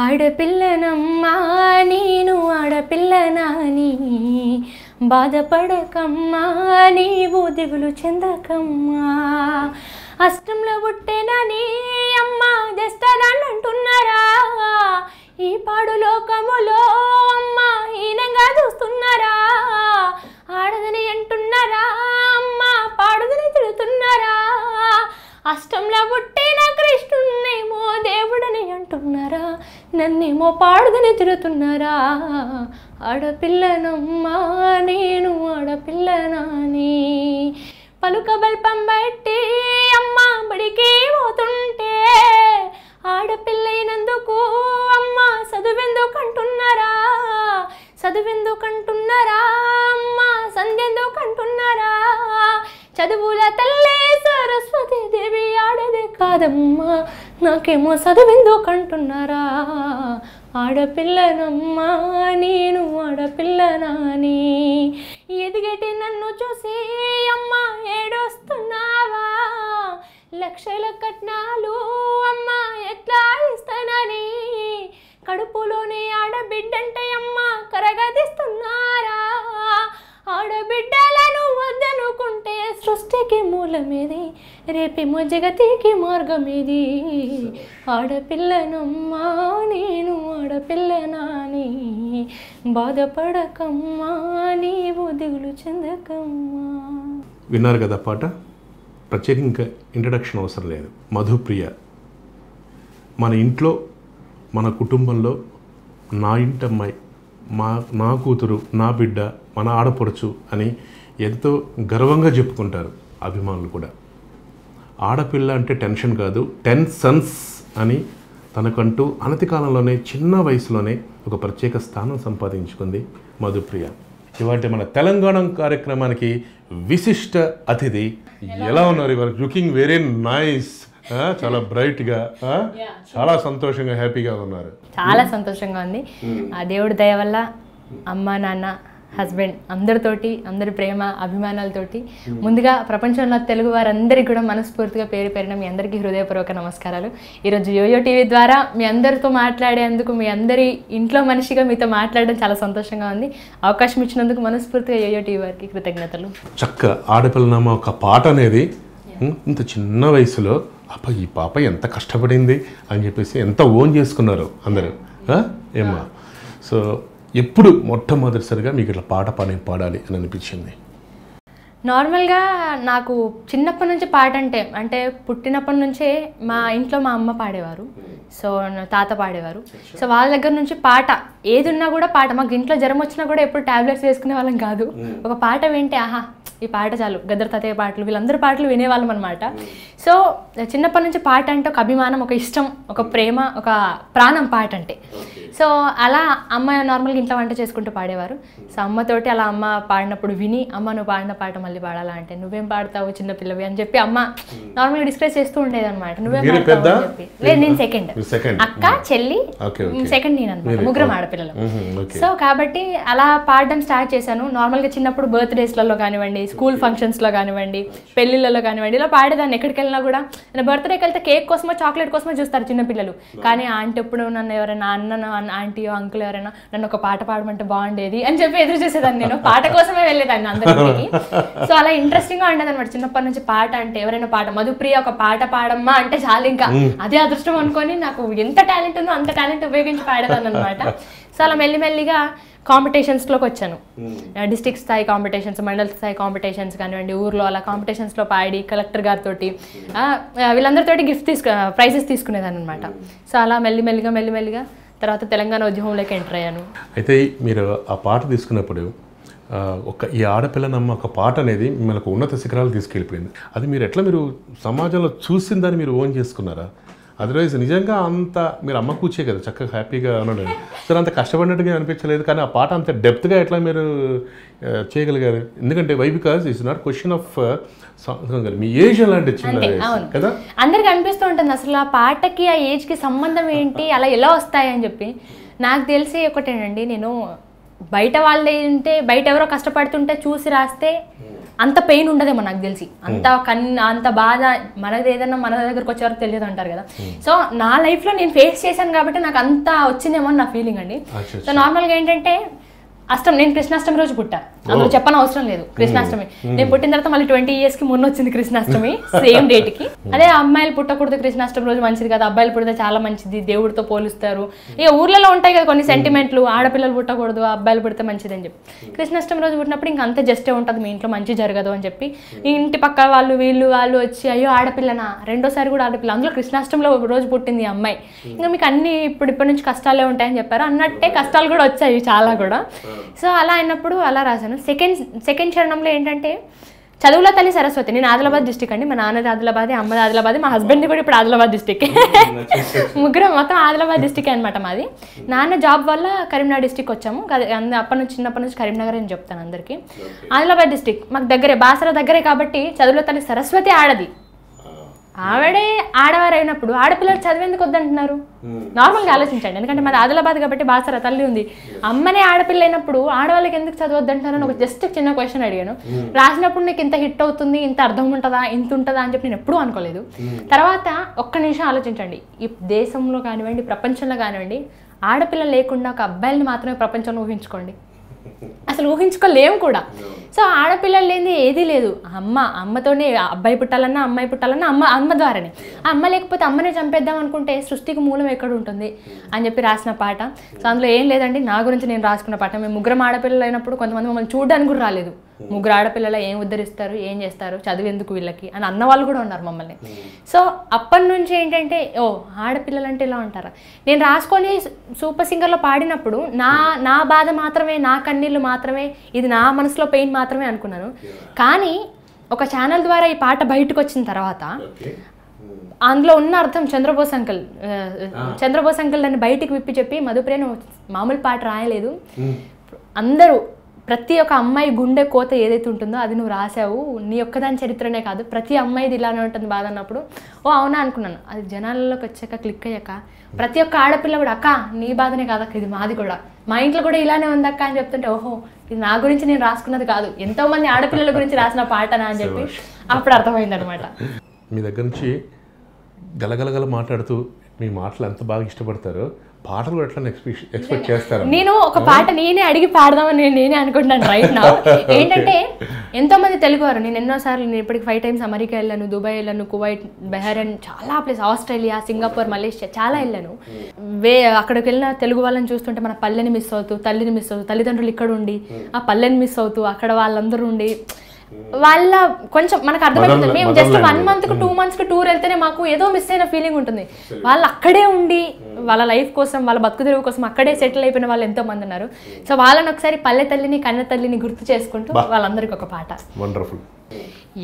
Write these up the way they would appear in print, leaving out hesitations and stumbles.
ఆడపిల్లనమ్మా నేను ఆడపిల్లనాని బాధపడకమ్మా నీవు దిగులు చెందకమ్మా అష్టంలో పుట్టేనని అమ్మ దస్తరాన్ని అంటున్నారా ఈ పాడు లోకములో అమ్మ హీనంగా చూస్తున్నారా ఆడదని అంటున్నారా అమ్మ పాడుదని తిడుతున్నారా అష్టంలో పుట్టిన కృష్ణున్నేమో దేవుడని అంటున్నారా నన్నేమో పాడుదని తిడుతున్నారా ఆడపిల్లనమ్మా నేను ఆడపిల్లనాని పలుక బల్పం బట్టి అమ్మ బడికి పోతుంటే ఆడపిల్లైనందుకు అమ్మ చదువెందుకంటున్నారా అమ్మ సంధ్యందుకంటున్నారా చదువుల తల్లి సరస్వతి దేవి ఆడదే కాదమ్మా నాకేమో చదువెందుకంటున్నారా ఆడపిల్లనమ్మా నేను ఆడపిల్లనాని ఎదిగేటి నన్ను చూసి అమ్మ ఏడొస్తున్నావా లక్షల కట్నాలు అమ్మ ఎట్లా ఇస్తానని కడుపులోనే ఆడబిడ్డంటే అమ్మ కరగదిస్తున్నారా ఆడబిడ్డలను వద్దనుకుంటే సృష్టికి మూలమేది రేపేమో జగతికి మార్గమేది ఆడపిల్లనమ్మా నేను ఆడపిల్లనాని బాధపడకమ్మా నీవు దిగులు చెందకమ్మా. విన్నారు కదా పాట. ప్రత్యేకంగా ఇంట్రడక్షన్ అవసరం లేదు. మధుప్రియ మన ఇంట్లో మన కుటుంబంలో నా ఇంటమ్మాయి నా కూతురు నా బిడ్డ మన ఆడపడుచు అని ఎంతో గర్వంగా చెప్పుకుంటారు అభిమానులు కూడా. ఆడపిల్ల అంటే టెన్షన్ కాదు 10 sons అని తనకంటూ అనతి కాలంలోనే చిన్న వయసులోనే ఒక ప్రత్యేక స్థానం సంపాదించుకుంది మధుప్రియ. ఇవాటి మన తెలంగాణ కార్యక్రమానికి విశిష్ట అతిథి. ఎలా ఉన్నారు ఇవాళ? Looking very nice. చాలా బ్రైట్గా, చాలా సంతోషంగా, హ్యాపీగా ఉన్నారు. చాలా సంతోషంగా ఉంది. ఆ దేవుడి దయ వల్ల అమ్మ నాన్న హస్బెండ్ అందరితోటి అందరి ప్రేమ అభిమానాలతోటి ముందుగా ప్రపంచంలో తెలుగు వారందరికీ కూడా మనస్ఫూర్తిగా పేరు పేరిన మీ అందరికీ హృదయపూర్వక నమస్కారాలు. ఈరోజు యోయో టీవీ ద్వారా మీ అందరితో మాట్లాడేందుకు, మీ అందరి ఇంట్లో మనిషిగా మీతో మాట్లాడడం చాలా సంతోషంగా ఉంది. అవకాశం ఇచ్చినందుకు మనస్ఫూర్తిగా యోయో టీవీ వారికి కృతజ్ఞతలు. చక్క ఆడపిల్లనామా ఒక పాట అనేది ఇంత చిన్న వయసులో అప్ప ఈ పాప ఎంత కష్టపడింది అని చెప్పేసి ఎంత ఓన్ చేసుకున్నారు అందరూ. ఏమ్మా, సో ఎప్పుడు మొట్టమొదటిసారిగా మీకు ఇట్లా పాట పాడాలి అని అనిపించింది? నార్మల్గా నాకు చిన్నప్పటి నుంచి పాట అంటే పుట్టినప్పటి నుంచే మా ఇంట్లో మా అమ్మ పాడేవారు, సో తాత పాడేవారు. సో వాళ్ళ దగ్గర నుంచి పాట ఏది ఉన్నా కూడా పాట. మాకు ఇంట్లో జ్వరం వచ్చినా కూడా ఎప్పుడు టాబ్లెట్స్ వేసుకునే వాళ్ళం కాదు. ఒక పాట వింటే ఆహా ఈ పాట చాలు, గద్దర్ తాతయ్య పాటలు వీళ్ళందరూ పాటలు వినేవాళ్ళం అనమాట. సో చిన్నప్పటి నుంచి పాట అంటే ఒక అభిమానం, ఒక ఇష్టం, ఒక ప్రేమ, ఒక ప్రాణం పాట అంటే. సో అలా అమ్మ నార్మల్గా ఇంట్లో వంట చేసుకుంటూ పాడేవారు. సో అమ్మతోటి అలా అమ్మ పాడినప్పుడు విని అమ్మ నువ్వు పాడిన పాట మళ్ళీ పాడాలా అంటే నువ్వేం పాడతావు చిన్నపిల్లవి అని చెప్పి అమ్మ నార్మల్గా డిస్కస్ చేస్తూ ఉండేది అనమాట. నువ్వేం పాడతావు అని చెప్పి. లేదు నేను సెకండ్, అక్క చెల్లి సెకండ్ నేను అనమాట, ముగ్గురం ఆడపిల్లలు. సో కాబట్టి అలా పాడడం స్టార్ట్ చేశాను. నార్మల్గా చిన్నప్పుడు బర్త్డేస్లలో కానివ్వండి, స్కూల్ ఫంక్షన్స్లో కానివ్వండి, పెళ్ళిళ్ళలో కానివ్వండి, ఇలా పాడేదాన్ని. ఎక్కడికి వెళ్ళినా కూడా బర్త్డేకి వెళ్తే కేక్ కోసమో చాక్లెట్ కోసమో చూస్తారు చిన్నపిల్లలు. కానీ ఆంటీ ఎప్పుడు నన్ను ఎవరైనా ఆంటీయో అంకుల్ ఎవరైనా నన్ను ఒక పాట పాడమంటే బాగుండేది అని చెప్పి ఎదురు చేసేదాన్ని. నేను పాట కోసమే వెళ్ళేదాన్ని అందరికి. సో అలా ఇంట్రెస్టింగ్గా ఉండేది అనమాట చిన్నప్పటి నుంచి. పాట అంటే ఎవరైనా పాట, మధుప్రియ ఒక పాట పాడమ్మా అంటే చాలు, ఇంకా అదే అదృష్టం అనుకొని నాకు ఎంత టాలెంట్ ఉందో అంత టాలెంట్ ఉపయోగించి పాడేదాన్ని అనమాట. సో అలా మెల్లిమెల్లిగా కాంపిటీషన్స్లోకి వచ్చాను. డిస్ట్రిక్ట్ స్థాయి కాంపిటీషన్స్, మండల స్థాయి కాంపిటీషన్స్ కానివ్వండి, ఊర్లో అలా కాంపిటీషన్స్లో పాడి కలెక్టర్ గారితో వీళ్ళందరితోటి ప్రైజెస్ తీసుకునేదాన్ని అనమాట. సో అలా మెల్లిమెల్లిగా తర్వాత తెలంగాణ ఉద్యమంలోకి ఎంటర్ అయ్యాను. అయితే మీరు ఆ పాట తీసుకున్నప్పుడు ఈ ఆడపిల్లనమ్మ ఒక పాట అనేది మిమ్మల్ని ఉన్నత శిఖరాలు తీసుకెళ్ళిపోయింది. అది మీరు సమాజంలో చూసిన దాన్ని మీరు ఓన్ చేసుకున్నారా? అదర్వైజ్ నిజంగా అంత మీరు అమ్మ కూర్చే కదా చక్కగా హ్యాపీగా అనడం, సరే అంత కష్టపడినట్టుగా అనిపించలేదు. కానీ ఆ పాట అంత డెప్త్గా ఎట్లా మీరు చేయగలిగారు? ఎందుకంటే because it's not question of me age అలాంటి చిన్న కదా, అందరికి అనిపిస్తూ ఉంటుంది అసలు ఆ పాటకి ఆ ఏజ్కి సంబంధం ఏంటి, అలా ఎలా వస్తాయి అని చెప్పి. నాకు తెలిసి ఒకటేనండి, నేను బయట వాళ్ళే ఉంటే బయట ఎవరో కష్టపడుతుంటే చూసి రాస్తే అంత పెయిన్ ఉండదేమో నాకు తెలిసి, అంత బాధ మనది ఏదన్నా మన దగ్గరకు వచ్చే వరకు తెలియదు అంటారు కదా. సో నా లైఫ్లో నేను ఫేస్ చేశాను కాబట్టి నాకు అంత వచ్చిందేమో అని నా ఫీలింగ్ అండి. సో నార్మల్గా ఏంటంటే నేను కృష్ణాష్టమి రోజు పుట్టా, అందులో చెప్పని అవసరం లేదు. కృష్ణాష్టమి నేను పుట్టిన తర్వాత మళ్ళీ 20 yearsకి మొన్న వచ్చింది కృష్ణాష్టమి, సేమ్ డేట్కి. అదే అమ్మాయిలు పుట్టకూడదు కృష్ణాష్టమి రోజు మంచిది కదా, అబ్బాయిలు పుడితే చాలా మంచిది, దేవుడితో పోలుస్తారు. ఇక ఊర్లలో ఉంటాయి కదా కొన్ని సెంటిమెంట్లు, ఆడపిల్లలు పుట్టకూడదు అబ్బాయిలు పుడితే మంచిది అని చెప్పి. కృష్ణాష్టమి రోజు పుట్టినప్పుడు ఇంక అంతే జస్టే ఉంటుంది, మీ ఇంట్లో మంచి జరగదు అని చెప్పి ఇంటి పక్క వాళ్ళు వాళ్ళు వచ్చి అయ్యో ఆడపిల్లనా, రెండోసారి కూడా ఆడపిల్ల, అందులో కృష్ణాష్టమిలో రోజు పుట్టింది అమ్మాయి, ఇంకా మీకు అన్ని ఇప్పటి నుంచి కష్టాలే ఉంటాయని చెప్పారు. అన్నట్టే కష్టాలు కూడా వచ్చాయి చాలా కూడా. సో అలా అయినప్పుడు అలా రాశాను. సెకండ్ చరణంలో ఏంటంటే చదువుల తల్లి సరస్వతి. నేను ఆదిలాబాద్ డిస్టిక్ అండి, మా నాన్నది ఆదిలాబాద్, అమ్మది ఆదిలాబాద్, మా హస్బెండ్ కూడా ఇప్పుడు ఆదిలాబాద్ డిస్టిక్, ముగ్గురు మొత్తం ఆదిలాబాద్ డిస్టిక్ అనమాట మాది. నాన్న జాబ్ వల్ల కరీంనగర్ డిస్టిక్ వచ్చాము, చిన్నప్పటి నుంచి కరీంనగర్ అని చెప్తాను అందరికీ. ఆదిలాబాద్ డిస్టిక్ మాకు దగ్గరే, బాసర దగ్గరే కాబట్టి చదువుల తల్లి సరస్వతి ఆడది, ఆవిడే ఆడవారు అయినప్పుడు ఆడపిల్లలు చదివేందుకు వద్దంటున్నారు? నార్మల్గా ఆలోచించండి. ఎందుకంటే మాది ఆదిలాబాద్ కాబట్టి బాసర తల్లి ఉంది, అమ్మనే ఆడపిల్ల అయినప్పుడు ఆడవాళ్ళకి ఎందుకు చదవద్దంటున్నారు అని ఒక జస్ట్ చిన్న క్వశ్చన్ అడిగాను. రాసినప్పుడు నీకు ఇంత హిట్ అవుతుంది, ఇంత అర్థం ఉంటుందా, ఇంత ఉంటుందా అని చెప్పి నేను ఎప్పుడూ అనుకోలేదు. తర్వాత ఒక్క నిమిషం ఆలోచించండి, ఈ దేశంలో కానివ్వండి ప్రపంచంలో కానివ్వండి ఆడపిల్ల లేకుండా ఒక అబ్బాయిని మాత్రమే ప్రపంచంలో ఊహించుకోండి, అసలు ఊహించుకోలేము కూడా. సో ఆడపిల్లలు లేని ఏదీ లేదు. అమ్మతోనే అబ్బాయి పుట్టాలన్నా అమ్మాయి పుట్టాలన్నా అమ్మ ద్వారానే. ఆ అమ్మ లేకపోతే అమ్మనే చంపేద్దాం అనుకుంటే సృష్టికి మూలం ఎక్కడ ఉంటుంది అని చెప్పి రాసిన పాట. సో అందులో ఏం లేదండి, నా గురించి నేను రాసుకున్న పాట. మేము ముగ్గురం ఆడపిల్లలు అయినప్పుడు కొంతమంది మమ్మల్ని చూడడానికి కూడా రాలేదు. ముగ్గురు ఆడపిల్లలు ఏం ఉద్ధరిస్తారు, ఏం చేస్తారు, చదివేందుకు వీళ్ళకి అని అన్న వాళ్ళు కూడా ఉన్నారు మమ్మల్ని. సో అప్పటి నుంచి ఏంటంటే ఆడపిల్లలు అంటే ఇలా ఉంటారా. నేను రాసుకొని సూపర్ సింగర్లో పాడినప్పుడు నా బాధ మాత్రమే, నా కన్నీళ్ళు మాత్రమే, ఇది నా మనసులో పెయిన్ మాత్రమే అనుకున్నాను. కానీ ఒక ఛానల్ ద్వారా ఈ పాట బయటకు వచ్చిన తర్వాత అందులో ఉన్న అర్థం చంద్రబోస్ అంకుల్ దాన్ని బయటికి విప్పి చెప్పి, మధుప్రియ నువ్వు మామూలు పాట రాయలేదు, అందరూ ప్రతి ఒక్క అమ్మాయి గుండె కోత ఏదైతే ఉంటుందో అది నువ్వు రాసావు, నీ ఒక్కదాని చరిత్రనే కాదు ప్రతి అమ్మాయిది ఇలానే ఉంటుంది బాధ అన్నప్పుడు అవునా అనుకున్నాను. అది జనాలలోకి వచ్చాక క్లిక్ అయ్యాక ప్రతి ఒక్క ఆడపిల్ల కూడా అక్క నీ బాధనే కాదక్క, ఇది మాది కూడా, మా ఇంట్లో కూడా ఇలానే ఉందక్క అని చెప్తుంటే ఓహో ఇది నా గురించి నేను రాసుకున్నది కాదు, ఎంతోమంది ఆడపిల్లల గురించి రాసిన పాటనా అని చెప్పి అప్పుడు అర్థమైంది అనమాట. మీ దగ్గర నుంచి గలగలగల మాట్లాడుతూ మీ మాటలు ఎంత బాగా ఇష్టపడతారో పాటలు కూడా ఎట్లా ఎక్స్పెక్ట్ చేస్తారు. నేను ఒక పాట నేనే అడిగి పాడదామని నేనే అనుకుంటున్నాను రైట్ నా. ఏంటంటే ఎంతో మంది తెలుగువారు, నేను ఎన్నోసార్లు, నేను ఇప్పటికి 5 times అమెరికా వెళ్ళాను, దుబాయ్ వెళ్ళాను, కువైట్, బహ్రెయిన్, చాలా ప్లేస్, ఆస్ట్రేలియా, సింగపూర్, మలేషియా చాలా వెళ్ళాను. అక్కడికి వెళ్ళిన తెలుగు వాళ్ళని చూస్తుంటే మన పల్లెని మిస్ అవుతూ, తల్లిని మిస్ అవుతూ, తల్లిదండ్రులు ఇక్కడ ఉండి ఆ పల్లెని మిస్ అవుతూ, అక్కడ వాళ్ళందరూ ఉండి వాళ్ళ కొంచెం మనకు అర్థమవుతుంది. మేము జస్ట్ 1 month 2 months టూర్ వెళ్తేనే మాకు ఏదో మిస్ అయిన ఫీలింగ్ ఉంటుంది. వాళ్ళు అక్కడే ఉండి వాళ్ళ లైఫ్ కోసం, వాళ్ళ బతుకు తెరువు కోసం అక్కడే సెటిల్ అయిపోయిన వాళ్ళు ఎంతో మంది ఉన్నారు. సో వాళ్ళని ఒకసారి పల్లె తల్లిని కన్న తల్లిని గుర్తు చేసుకుంటూ వాళ్ళందరికీ ఒక పాట. వండర్ఫుల్.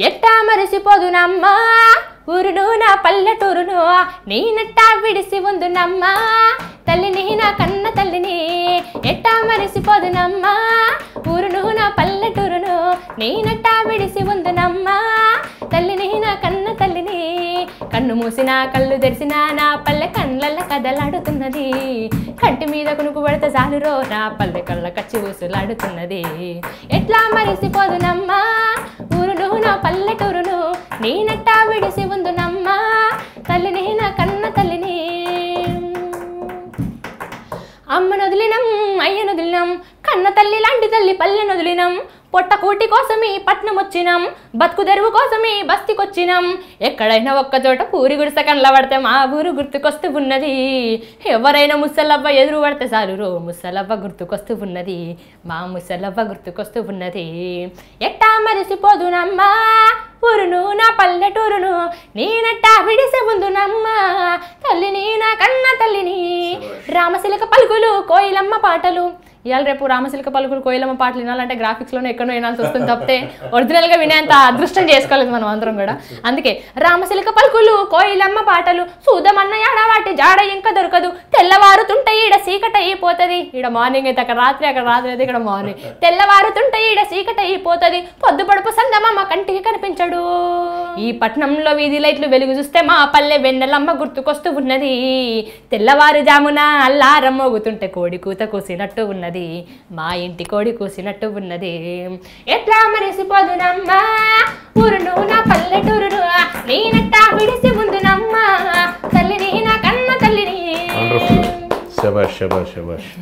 ఎట్టా మరిసిపోదునమ్మా ఊరును నా పల్లెటూరును, నేనెట్టా విడిసి ఉందునమ్మా తల్లిని నా కన్న తల్లిని. ఎట్టా మరిసిపోదునమ్మా ఊరును నా పల్లెటూరును, నేనెట్టా విడిసి ఉందునమ్మా తల్లిని నా కన్న తల్లిని. కన్ను మూసినా కళ్ళు తెరిసినా నా పల్లె కళ్ళ కదలాడుతున్నది, కంటి మీద కునుకు పడితే చాలురో నా పల్లె కళ్ళ కచ్చి ఊసులాడుతున్నది. ఎట్లా మరిసిపోదునమ్మా ఊరును నా పల్లెటూరును, నేనెట్టా విడిసి ఉందునమ్మా తల్లిని నా కన్న తల్లిని. అమ్మను వదిలినం, అయ్యను వదిలినం, కన్న తల్లి లాంటి తల్లి పల్లెను వదిలినం. పొట్టకూటి కోసమే పట్నం వచ్చినాం, బతుకు తెరువు కోసమే బస్తికొచ్చినాం. ఎక్కడైనా ఒక్కచోట పూరి గుడిస కళ్ళ పడితే మా ఊరు గుర్తుకొస్తూ ఉన్నది. ఎవరైనా ముసలవ్వ ఎదురు పడితే చాలు ముసలవ్వ గుర్తుకొస్తూ ఉన్నది, మా ముసలవ్వ గుర్తుకొస్తూ ఉన్నది. ఎట్టా మరిసిపోదునమ్మా ఊరును నా పల్లెటూరును, నేనెట్టా విడిసి ఉందునమ్మా తల్లిని నా కన్న తల్లిని. రామశిలక పలుకులు కోయిలమ్మ పాటలు. ఇవాళ రేపు రామశిలక పలుకులు కోయిలమ్మ పాటలు వినాలంటే గ్రాఫిక్స్లోనే ఎక్కడో వినాల్సి వస్తుంది తప్పితే ఒరిజినల్గా వినేంత అదృష్టం చేసుకోలేదు మనం అందరం కూడా. అందుకే రామశిలక పలుకులు కోయిలమ్మ పాటలు, సూదమన్న వాటి జాడ ఇంకా దొరకదు, తెల్లవారుతుంటే ఈడ చీకట అయిపోతుంది. ఈడ మార్నింగ్ అయితే అక్కడ రాత్రి అయితే ఇక్కడ మార్నింగ్. తెల్లవారుతుంటే ఈడ చీకట అయిపోతుంది, పొద్దు పడుపు సందమామ కంటికి కనిపించడు. ఈ పట్నంలో వీధి లైట్లు వెలుగు చూస్తే మా పల్లె వెన్నెలమ్మ గుర్తుకొస్తూ ఉన్నది. తెల్లవారుజామున అల్లారం మోగుతుంటే కోడి కూత కూసినట్టు ఉన్నది, మా ఇంటి కోడి కూసినట్టు ఉన్నది. ఎట్లా మరిసిపోదునమ్మా ఊరును నా పల్లెటూరు, నేనట్టా విడిసి ముందునమ్మా తల్లిని నా కన్న తల్లిని. శబాష్ శబాష్ శబాష్.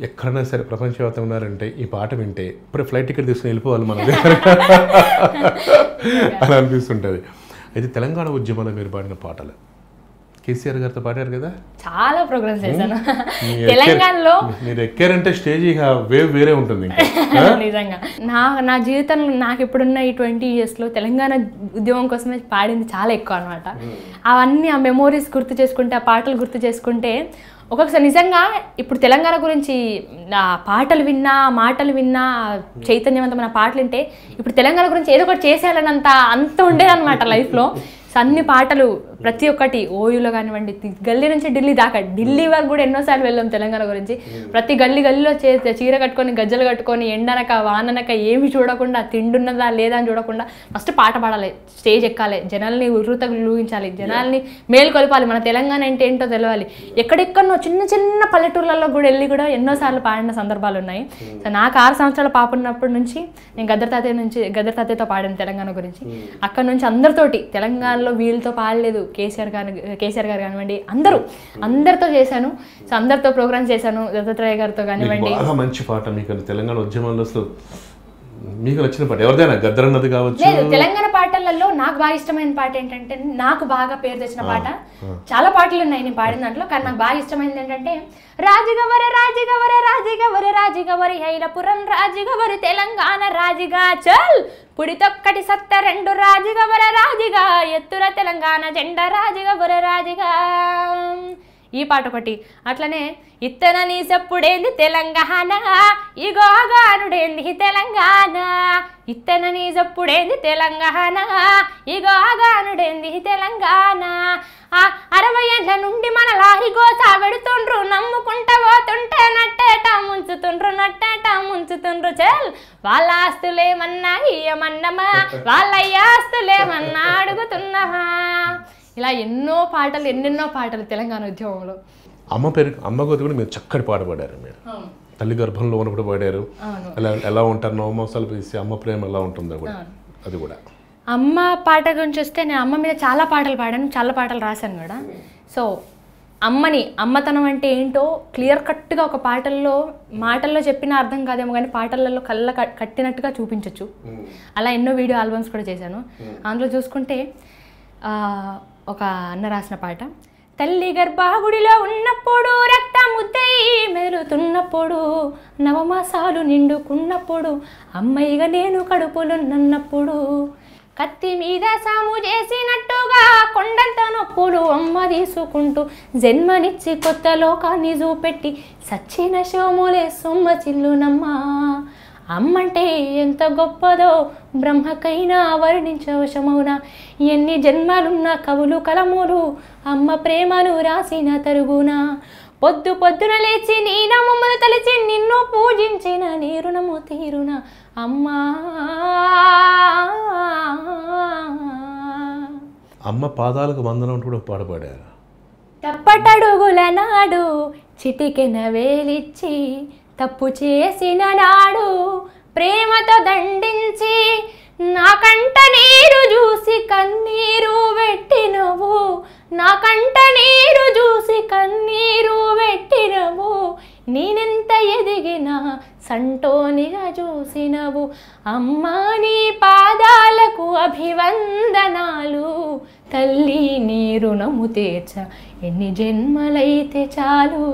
ఎక్కడైనా సరే ప్రపంచవ్యాప్తంగా ఉన్నారంటే ఈ పాట వింటే ఇప్పుడు ఫ్లైట్ టికెట్ తీసుకుని వెళ్ళిపోవాలి మన అని అనిపిస్తుంటుంది. అయితే తెలంగాణ ఉద్యమంలో మీరు పాడిన పాటలు కేసీఆర్ గారితో పాడారు కదా, చాలా ప్రోగ్రామ్స్ చేశాను తెలంగాణలో. మీరు ఎక్కారంటే స్టేజ్ ఇక వేవ్ వేరే ఉంటుంది నిజంగా. నా జీవితంలో నాకు ఇప్పుడున్న ఈ 20 yearsలో తెలంగాణ ఉద్యమం కోసమే పాడింది చాలా ఎక్కువ అనమాట. అవన్నీ ఆ మెమోరీస్ గుర్తు చేసుకుంటే, ఆ పాటలు గుర్తు చేసుకుంటే ఒక్కొక్కసారి నిజంగా ఇప్పుడు తెలంగాణ గురించి ఆ పాటలు విన్నా, మాటలు విన్నా, చైతన్యవంతమైన పాటలు వింటే ఇప్పుడు తెలంగాణ గురించి ఏదో ఒకటి చేసేయాలని అంత ఉండేదన్నమాట లైఫ్లో. సో అన్ని పాటలు ప్రతి ఒక్కటి ఓయూలో కానివ్వండి, గల్లీ నుంచి ఢిల్లీ దాకా, ఢిల్లీ వరకు కూడా ఎన్నోసార్లు వెళ్ళాం తెలంగాణ గురించి. ప్రతి గల్లీలో చీర కట్టుకొని, గజ్జలు కట్టుకొని, ఎండనక వాననక ఏమి చూడకుండా, తిండున్నదా లేదా అని చూడకుండా ఫస్ట్ పాట పాడాలి, స్టేజ్ ఎక్కాలి, జనాల్ని ఉర్రూతలూగించాలి, జనాల్ని మేలుకొల్పాలి, మన తెలంగాణ అంటే ఏంటో తెలవాలి. ఎక్కడెక్కడో చిన్న చిన్న పల్లెటూర్లలో కూడా వెళ్ళి కూడా ఎన్నోసార్లు పాడిన సందర్భాలు ఉన్నాయి. సో నాకు 6 సంవత్సరాల పాప ఉన్నప్పటి నుంచి నేను గద్దర్ తాతయ్యతో పాడాను తెలంగాణ గురించి. అక్కడ నుంచి అందరితోటి తెలంగాణలో వీళ్ళతో పాడలేదు, కేసీఆర్ గారు కానివ్వండి, అందరితో చేశాను. సో అందరితో ప్రోగ్రామ్స్ చేశాను, దత్తాత్రేయ గారితో కానివ్వండి. బాగా మంచి పాట మీకు తెలంగాణ ఉద్యమంలో అసలు మీకు నచ్చిన పాట ఎవరిదైనా గద్దర్ అన్నది కావచ్చు? లేదు, తెలంగాణ పాటలలో నాకు బాగా ఇష్టమైన పాట ఏంటంటే, నాకు బాగా పేరు తెచ్చిన పాట చాలా పాటలు ఉన్నాయి నేను పాడిన దాంట్లో, కానీ నాకు బాగా ఇష్టమైనది ఏంటంటే రాజుగవర రాజుగవర రాజుగవర రాజుగవరి హైలపురం రాజుగవరి తెలంగాణ రాజుగా చల్ పుడితొక్కటి సత్త 2 రాజుగవర రాజుగా ఎత్తుర తెలంగాణ జెండా రాజుగవర రాజుగా. ఈ పాట ఒకటి. అట్లనే ఇత్తనని చెప్పుడేంది తెలంగాణ, ఇగోగానుడేంది తెలంగాణ, ఇత్తనని చెప్పుడేంది తెలంగాణ, ఇగోగానుడేంది తెలంగాణ. 60 ఏళ్ళ నుండి మన లారీ గోసా పెడుతుండ్రు, నమ్ముకుంటా పోతుంటే నట్టేట ముంచుతుండ్రు చల్. వాళ్ళ ఆస్తులేమన్నా ఇయ్యమన్నమా, వాళ్ళ ఆస్తులేమన్నా అడుగుతున్నామా. ఇలా ఎన్నెన్నో పాటలు తెలంగాణ ఉద్యమంలో. అమ్మ గోతి కూడా మీరు చక్కటి పాట పాడారు. మీరు తల్లి గర్భంలో ఉన్నప్పుడు పాడారు. ఎలా ఉంటారు 9 మాసాలు పిలిచి అమ్మ ప్రేమ ఎలా ఉంటుందో కూడా అది కూడా. అమ్మ పాట గురించి వస్తే నేను అమ్మ మీద చాలా పాటలు పాడాను, చాలా పాటలు రాశాను కూడా. సో అమ్మతనం అంటే ఏంటో క్లియర్ కట్గా ఒక మాటల్లో చెప్పిన అర్థం కాదేమో కానీ పాటలలో కట్టినట్టుగా చూపించవచ్చు. అలా ఎన్నో వీడియో ఆల్బమ్స్ కూడా చేశాను. అందులో చూసుకుంటే ఒక అన్న రాసిన పాట, తల్లి గర్భాగుడిలో ఉన్నప్పుడు రక్తముద్దై మెరుతున్నప్పుడు 9 మాసాలు నిండుకున్నప్పుడు అమ్మయ్యగా నేను కడుపులున్నప్పుడు కత్తి మీద సాము చేసినట్టుగా కొండంత నొప్పులు అమ్మ తీసుకుంటూ జన్మనిచ్చి కొత్త లోకాన్ని చూపెట్టి సచ్చిన శోములే సొమ్మ చిల్లునమ్మా. అమ్మంటే ఎంత గొప్పదో బ్రహ్మకైనా వర్ణించవశమౌనా, ఎన్ని జన్మలున్న కవులు కలములు అమ్మ ప్రేమను రాసిన తరుగునా. పొద్దున లేచి నీ నామమును తలిచి నిన్ను పూజించిన నీ రుణము తీరునా అమ్మా. అమ్మ పాదాలకు వందనం కూడా పాడబడారు. తప్పటడుగుల నాడు చిటికెన వేలిచ్చి తప్పు చేసిన నాడు ప్రేమతో దండించి నా కంట నీరు చూసి కన్నీరు పెట్టినవు, నా కంట నీరు చూసి కన్నీరు పెట్టినవు, నేనెంత ఎదిగినా సంటోనిగా చూసినవు అమ్మా. నీ పాదాలకు అభివందనాలు తల్లి, నీ రుణము తీర్చ ఎన్ని జన్మలైతే చాలు.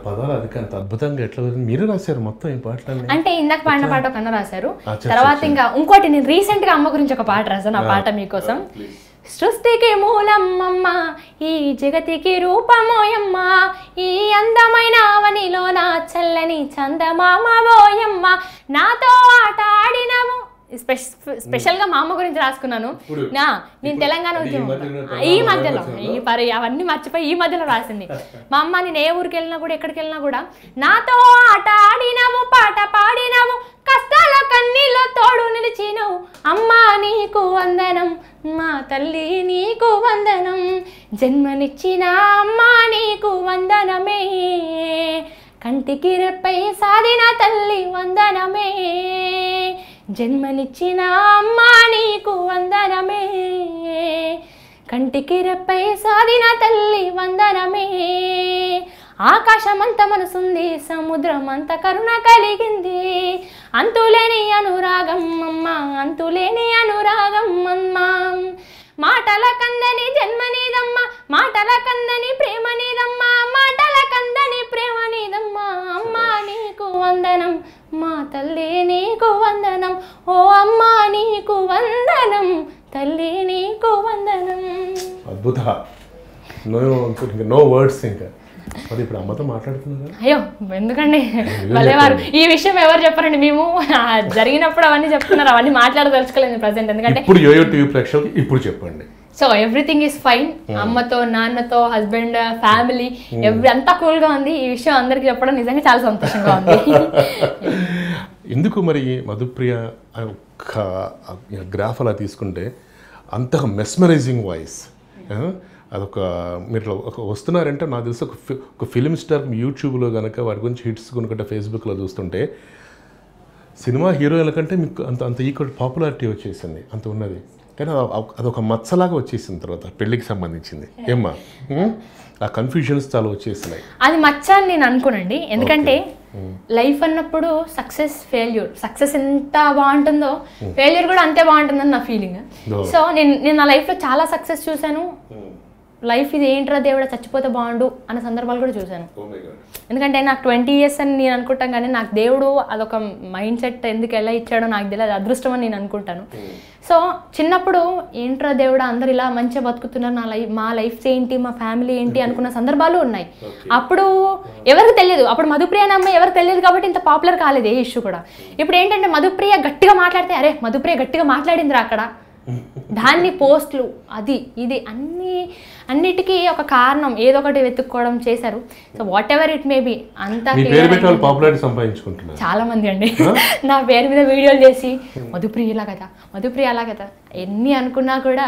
పదాలు అంత అద్భుతంగా ఎట్లా మీరు రాశారు మొత్తం ఈ పాటలు? అంటే ఇందాక పాడిన పాట కన్నా రాశారు, తర్వాత ఇంకా ఇంకోటి నేను రీసెంట్గా అమ్మ గురించి ఒక పాట రాశాను. ఆ పాట మీకోసం. సృష్టికి మూలమ్మమ్మ, ఈ జగతికి రూపమోయమ్మ, ఈ అందమైన అవనిలో నా చల్లని చందమామ ఓయమ్మ, నాతో ఆట ఆడినము. స్పెషల్గా మా అమ్మ గురించి రాసుకున్నాను. నేను తెలంగాణ ఉద్యమం ఈ మధ్యలో అవన్నీ మర్చిపోయి ఈ మధ్యలో రాసింది. మా అమ్మ నేను ఏ ఊరికి వెళ్ళినా కూడా ఎక్కడికి వెళ్ళినా కూడా నాతో ఆట ఆడినావు, పాట పాడినావు, కష్టాల కన్నీళ్ళ తోడు నిలిచినవు అమ్మా. నీ నీకు వందనం, మా తల్లి నీకు వందనం, జన్మనిచ్చిన అమ్మా నీకు వందనమే, కంటికి రెప్పై సాధిన తల్లి వందనమే, జన్మనిచ్చిన అమ్మా నీకు వందనమే, కంటికి రెప్పై సాధిన తల్లి వందనమే, ఆకాశమంత మనసుంది, సముద్రమంత కరుణ కలిగింది, అంతులేని అనురాగం అమ్మ, అంతులేని అనురాగం అమ్మ, మాటల కందని జన్మ నీదమ్మ, మాటల కందని ప్రేమ నీదమ్మ, మాటల కందని ప్రేమ నీదమ్మ, అమ్మ నీకు వందనం, మా తల్లి నీకు వందనం, ఓ అమ్మ నీకు వందనం, తల్లి నీకు వందనం. అద్భుత. No words. ఇంకా మరి ఇప్పుడు అమ్మతో మాట్లాడుతున్నారు. అయ్యో ఎందుకండి భలేవారు, ఈ విషయం ఎవరు చెప్పారండి, మేము జరిగినప్పుడు అవన్నీ చెప్తున్నారు, అవన్నీ మాట్లాడదలుచుకోలేదు ప్రజెంట్. ఎందుకంటే ఇప్పుడు యోయో టీవీ ప్రేక్షకులకి ఇప్పుడు చెప్పండి. సో ఎవ్రీథింగ్ ఈజ్ ఫైన్, అమ్మతో నాన్నతో హస్బెండ్ ఫ్యామిలీ అంతా కూల్గా ఉంది. ఈ విషయం అందరికి చెప్పడం నిజంగా చాలా సంతోషంగా ఉంది. ఎందుకు మరి మధుప్రియ ఒక్క గ్రాఫ్ అలా తీసుకుంటే అంతగా మెస్మరైజింగ్ వాయిస్, అదొక మీరు ఒక వస్తున్నారంటే నాకు తెలిసి ఒక ఫిలిం స్టార్ యూట్యూబ్లో కనుక వాటి గురించి హిట్స్ కొనుక్కుంటే ఫేస్బుక్లో చూస్తుంటే సినిమా హీరోయిన్ల కంటే మీకు అంత ఈక్వల్ పాపులారిటీ వచ్చేసింది, అంత ఉన్నది. కానీ అదొక మచ్చలాగా వచ్చేసిన తర్వాత పెళ్ళికి సంబంధించింది ఏమ్మా, ఆ కన్ఫ్యూజన్స్ చాలా వచ్చేసినాయి. అది మచ్చ అని నేను అనుకోనండి, ఎందుకంటే లైఫ్ అన్నప్పుడు సక్సెస్ ఫెయిల్యూర్, సక్సెస్ ఎంత బాగుంటుందో ఫెయిల్యూర్ కూడా అంతే బాగుంటుందని నా ఫీలింగ్. సో నేను నా లైఫ్లో చాలా సక్సెస్ చూశాను, లైఫ్ ఇది ఏంట్రా దేవుడా చచ్చిపోతే బాగుండు అన్న సందర్భాలు కూడా చూశాను. ఎందుకంటే నాకు 20 years అని నేను అనుకుంటాను, కానీ నాకు దేవుడు అదొక మైండ్ సెట్ ఎందుకు ఎలా ఇచ్చాడో నాకు తెలియదు, అదృష్టం అని నేను అనుకుంటాను. సో చిన్నప్పుడు ఏంట్రా దేవుడా అందరు ఇలా మంచిగా బతుకుతున్నారు, మా లైఫ్ ఏంటి, మా ఫ్యామిలీ ఏంటి అనుకున్న సందర్భాలు ఉన్నాయి. అప్పుడు ఎవరికి తెలియదు, అప్పుడు మధుప్రియ అనే అమ్మాయి ఎవరికి తెలియదు కాబట్టి ఇంత పాపులర్ కాలేదు ఏ ఇష్యూ కూడా. ఇప్పుడు ఏంటంటే మధుప్రియ గట్టిగా మాట్లాడితే అరే మధుప్రియ గట్టిగా మాట్లాడిందిరా అక్కడ, దాన్ని పోస్టులు అది ఇది అన్నిటికీ ఒక కారణం ఏదో ఒకటి వెతుక్కోవడం చేశారు. So what ever it may be అంతా చాలా మంది అండి నా పేరు మీద వీడియోలు చేసి మధుప్రియ ఇలా కదా, మధుప్రియ అలా కదా, ఎన్ని అనుకున్నా కూడా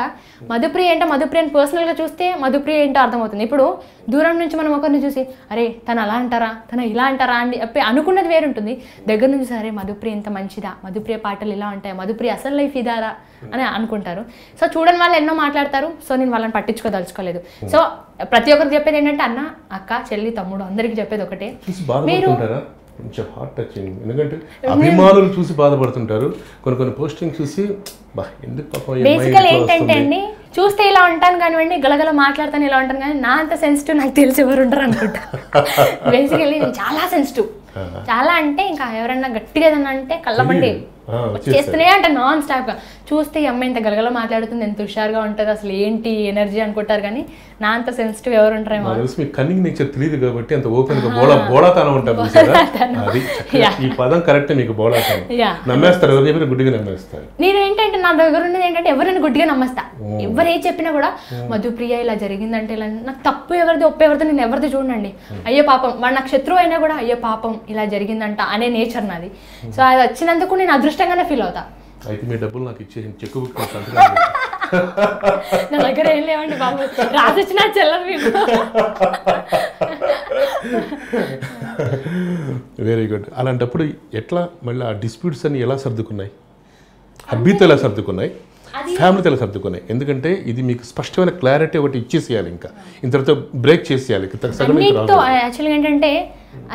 మధుప్రియ ఏంటో మధుప్రియని పర్సనల్గా చూస్తే మధుప్రియ ఏంటో అర్థమవుతుంది. ఇప్పుడు దూరం నుంచి మనం ఒకరిని చూసి అరే తను అలా అంటారా, తను ఇలా అంటారా అని అనుకున్నది వేరుంటుంది, దగ్గర నుంచి సరే మధుప్రియ ఇంత మంచిదా, మధుప్రియ పాటలు ఇలా ఉంటాయి, మధుప్రియ అసలు లైఫ్ ఇదారా అని అనుకుంటారు. సో చూడని వాళ్ళు ఎన్నో మాట్లాడతారు, సో నేను వాళ్ళని పట్టించుకోదలుచుకోలేదు. సో ప్రతి ఒక్కరికి చెప్పేది ఏంటంటే అన్న అక్క చెల్లి తమ్ముడు అందరికి చెప్పేది ఒకటే, మీరు కొంచెం హార్ట్ టచింగ్, ఎందుకంటే అభిమానులు చూసి బాధపడుతుంటారు, కొన్ని పోస్టింగ్ చూసి బేసికల్ ఏంటంటే అండి చూస్తే ఇలా ఉంటాను కానివ్వండి, గలగల మాట్లాడతాను ఇలా ఉంటాను కానీ నా అంత సెన్సిటివ్ నాకు తెలిసి ఎవరు ఉంటారు అనుకుంటా. బేసికలీ నేను చాలా సెన్సిటివ్, చాలా అంటే ఇంకా ఎవరన్నా గట్టిగా ఏదన్నా అంటే కళ్ళమండి చేస్తూనే అంటే నాన్ స్టాప్గా చూస్తే ఈ అమ్మాయి ఇంత గలగల మాట్లాడుతుంది, ఎంత హుషారుగా ఉంటుంది, అసలు ఏంటి ఎనర్జీ అనుకుంటారు కానీ నా అంత సెన్సిటివ్ ఎవరు ఉంటారేమో. కన్నింగ్ నేచర్ తెలియదు కాబట్టి అంత ఓపెన్ గా బోళాతనం ఉంటారు. ఈ పదం కరెక్ట్, మీకు బోళాతనం నమ్మేస్తారు, ఎవరు చెప్పినా గుడ్డిగా నమ్మేస్తారు. నేను ఏంటంటే నా దగ్గర ఉన్నది ఏంటంటే ఎవరైనా గుడ్డిగా నమ్మేస్తా, ఎవరు ఏ చెప్పినా కూడా మధుప్రియ ఇలా జరిగిందంటే ఇలా, నాకు తప్పు ఎవరిది ఒప్పు ఎవరిది నేను ఎవరిది చూడండి, అయ్యో పాపం వాడు నాకు శత్రువు అయినా కూడా అయ్యో పాపం ఇలా జరిగిందంట అనే నేచర్ నాది. సో అది వచ్చినందుకు నేను అదృష్టంగానే ఫీల్ అవుతా. అయితే మీ డబ్బులు నాకు ఇచ్చేసి చెక్ బుక్ నా దగ్గర ఏం లేవండి బాబు, రాసిచ్చిన చెల్లరు మీకు. Very good. అలాంటప్పుడు ఎట్లా మళ్ళీ ఆ డిస్ప్యూట్స్ అన్ని ఎలా సర్దుకున్నాయి, హబ్బీతో ఎలా సర్దుకున్నాయి, ఫ్యామిలీతో ఎలా సర్దుకున్నాయి? ఎందుకంటే ఇది మీకు స్పష్టమైన క్లారిటీ ఒకటి ఇచ్చేసేయాలి, ఇంకా ఇంతటితో బ్రేక్ చేసేయాలి. యాక్చువల్గా ఏంటంటే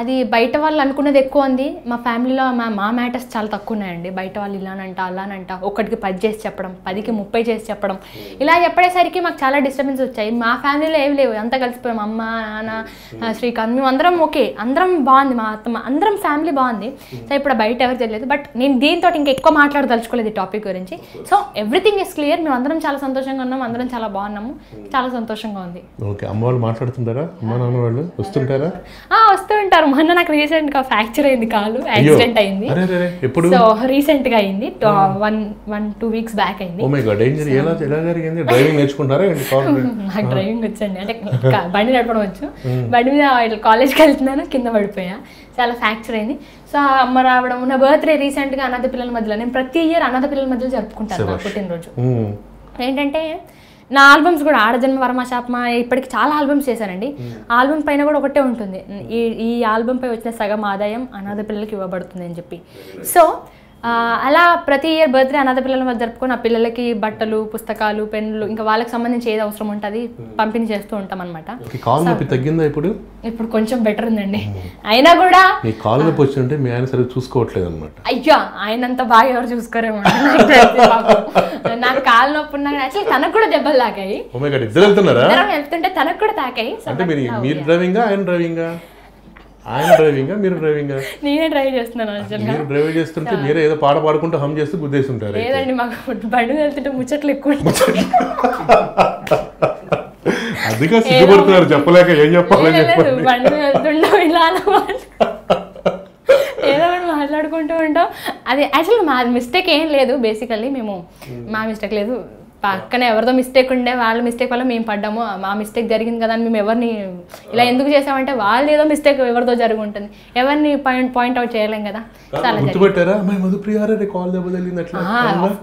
అది బయట వాళ్ళు అనుకున్నది ఎక్కువ ఉంది, మా ఫ్యామిలీలో మా మ్యాటర్స్ చాలా తక్కువ ఉన్నాయండి. బయట వాళ్ళు ఇలానంట అలానంట, ఒకటికి 10 చేసి చెప్పడం, 10కి 30 చేసి చెప్పడం, ఇలా చెప్పేసరికి మాకు చాలా డిస్టర్బెన్స్ వచ్చాయి. మా ఫ్యామిలీలో ఏమి లేవు, అంతా కలిసిపోయాం, అమ్మ నాన్న శ్రీకాంత్ మేము అందరం ఓకే, అందరం బాగుంది, మా అత్తమ్మ అందరం ఫ్యామిలీ బాగుంది. సో ఇప్పుడు బయట ఎవరు తెలియదు, బట్ నేను దీంతో ఇంకా ఎక్కువ మాట్లాడదలుచుకోలేదు ఈ టాపిక్ గురించి. సో ఎవ్రీథింగ్ ఇస్ క్లియర్, మేము అందరం చాలా సంతోషంగా ఉన్నాము, అందరం చాలా బాగున్నాము, చాలా సంతోషంగా ఉంది. ఓకే. అమ్మ వాళ్ళు మాట్లాడుతుంటారా, అమ్మ నాన్న వాళ్ళు వస్తుంటారా? వస్తూ ఉంటారు. మొన్న నాకు రీసెంట్ గా ఫ్రాక్చర్ అయింది, కాలు యాక్సిడెంట్ అయింది. సో రీసెంట్ గా అయింది, 1-2 వీక్స్ బ్యాక్ అయింది. నాకు డ్రైవింగ్ వచ్చండి, అంటే బండి నడపడం వచ్చు. బండి మీద కాలేజ్కి వెళ్తున్నాను, కింద పడిపోయా, చాలా ఫ్రాక్చర్ అయింది. సో అమ్మ రావడం, నా బర్త్డే రీసెంట్ గా అనాథ పిల్లల మధ్యలో, నేను ప్రతి ఇయర్ అనాథ పిల్లల మధ్యలో జరుపుకుంటాను నా పుట్టినరోజు. ఏంటంటే నా ఆల్బమ్స్ కూడా ఆడజన్మ వర్మశాపమ ఇప్పటికి చాలా ఆల్బమ్స్ చేశానండి. ఆల్బమ్ పైన కూడా ఒకటే ఉంటుంది, ఈ ఆల్బమ్ పై వచ్చిన సగం ఆదాయం అనాథ పిల్లలకి ఇవ్వబడుతుంది అని చెప్పి. సో అలా ప్రతి ఇయర్ బర్త్డే అనాథ పిల్లల మధ్య జరుపుకొని ఆ పిల్లలకి బట్టలు, పుస్తకాలు, పెన్నులు, ఇంకా వాళ్ళకి సంబంధించి ఏది అవసరం ఉంటుంది పంపిణీ చేస్తూ ఉంటాం అనమాట. తగ్గిందా ఇప్పుడు? ఇప్పుడు కొంచెం బెటర్ ఉందండి. అయినా కూడా మీ ఆయన సరిగ్గా చూసుకోవట్లేదు అనమాట. అయ్యా, ఆయనంత బాగా ఎవరు చూసుకోరేమో. నాకు కాలు నొప్పి ఉన్నా యాక్చువల్లీ తనకు కూడా దెబ్బలు తాకాయి. వెళ్తుంటే తనకు కూడా తాకాయి. నేనే డ్రైవ్ చేస్తున్నాను. మీరు డ్రైవ్ చేస్తుంటే మీరే ఏదో పాట పాడుకుంటూ హమ్ చేస్తూ గుద్దేస్తుంటారు. లేదండి, మాకు బండి వెళ్తుంటే ముచ్చట్లు ఎక్కువ. అదిగా సిగ్గుపడుతున్నారు, చెప్పలేక ఏం చెప్పాలి. బండి వెళ్తుంటాం ఇలా ఏదో ఒకటి మాట్లాడుకుంటూ ఉంటాం. అది యాక్చువల్గా మా మిస్టేక్ ఏం లేదు. బేసికల్లీ మా మిస్టేక్ లేదు, పక్కన ఎవరితో మిస్టేక్ ఉండే వాళ్ళ మిస్టేక్ వల్ల మేము పడ్డాము. మా మిస్టేక్ జరిగింది కదా అని మేము ఎవరిని ఇలా ఎందుకు చేసామంటే వాళ్ళు ఏదో మిస్టేక్ ఎవరితో జరిగి ఉంటుంది, ఎవరిని పాయింట్ అవుట్ చేయలేం కదా.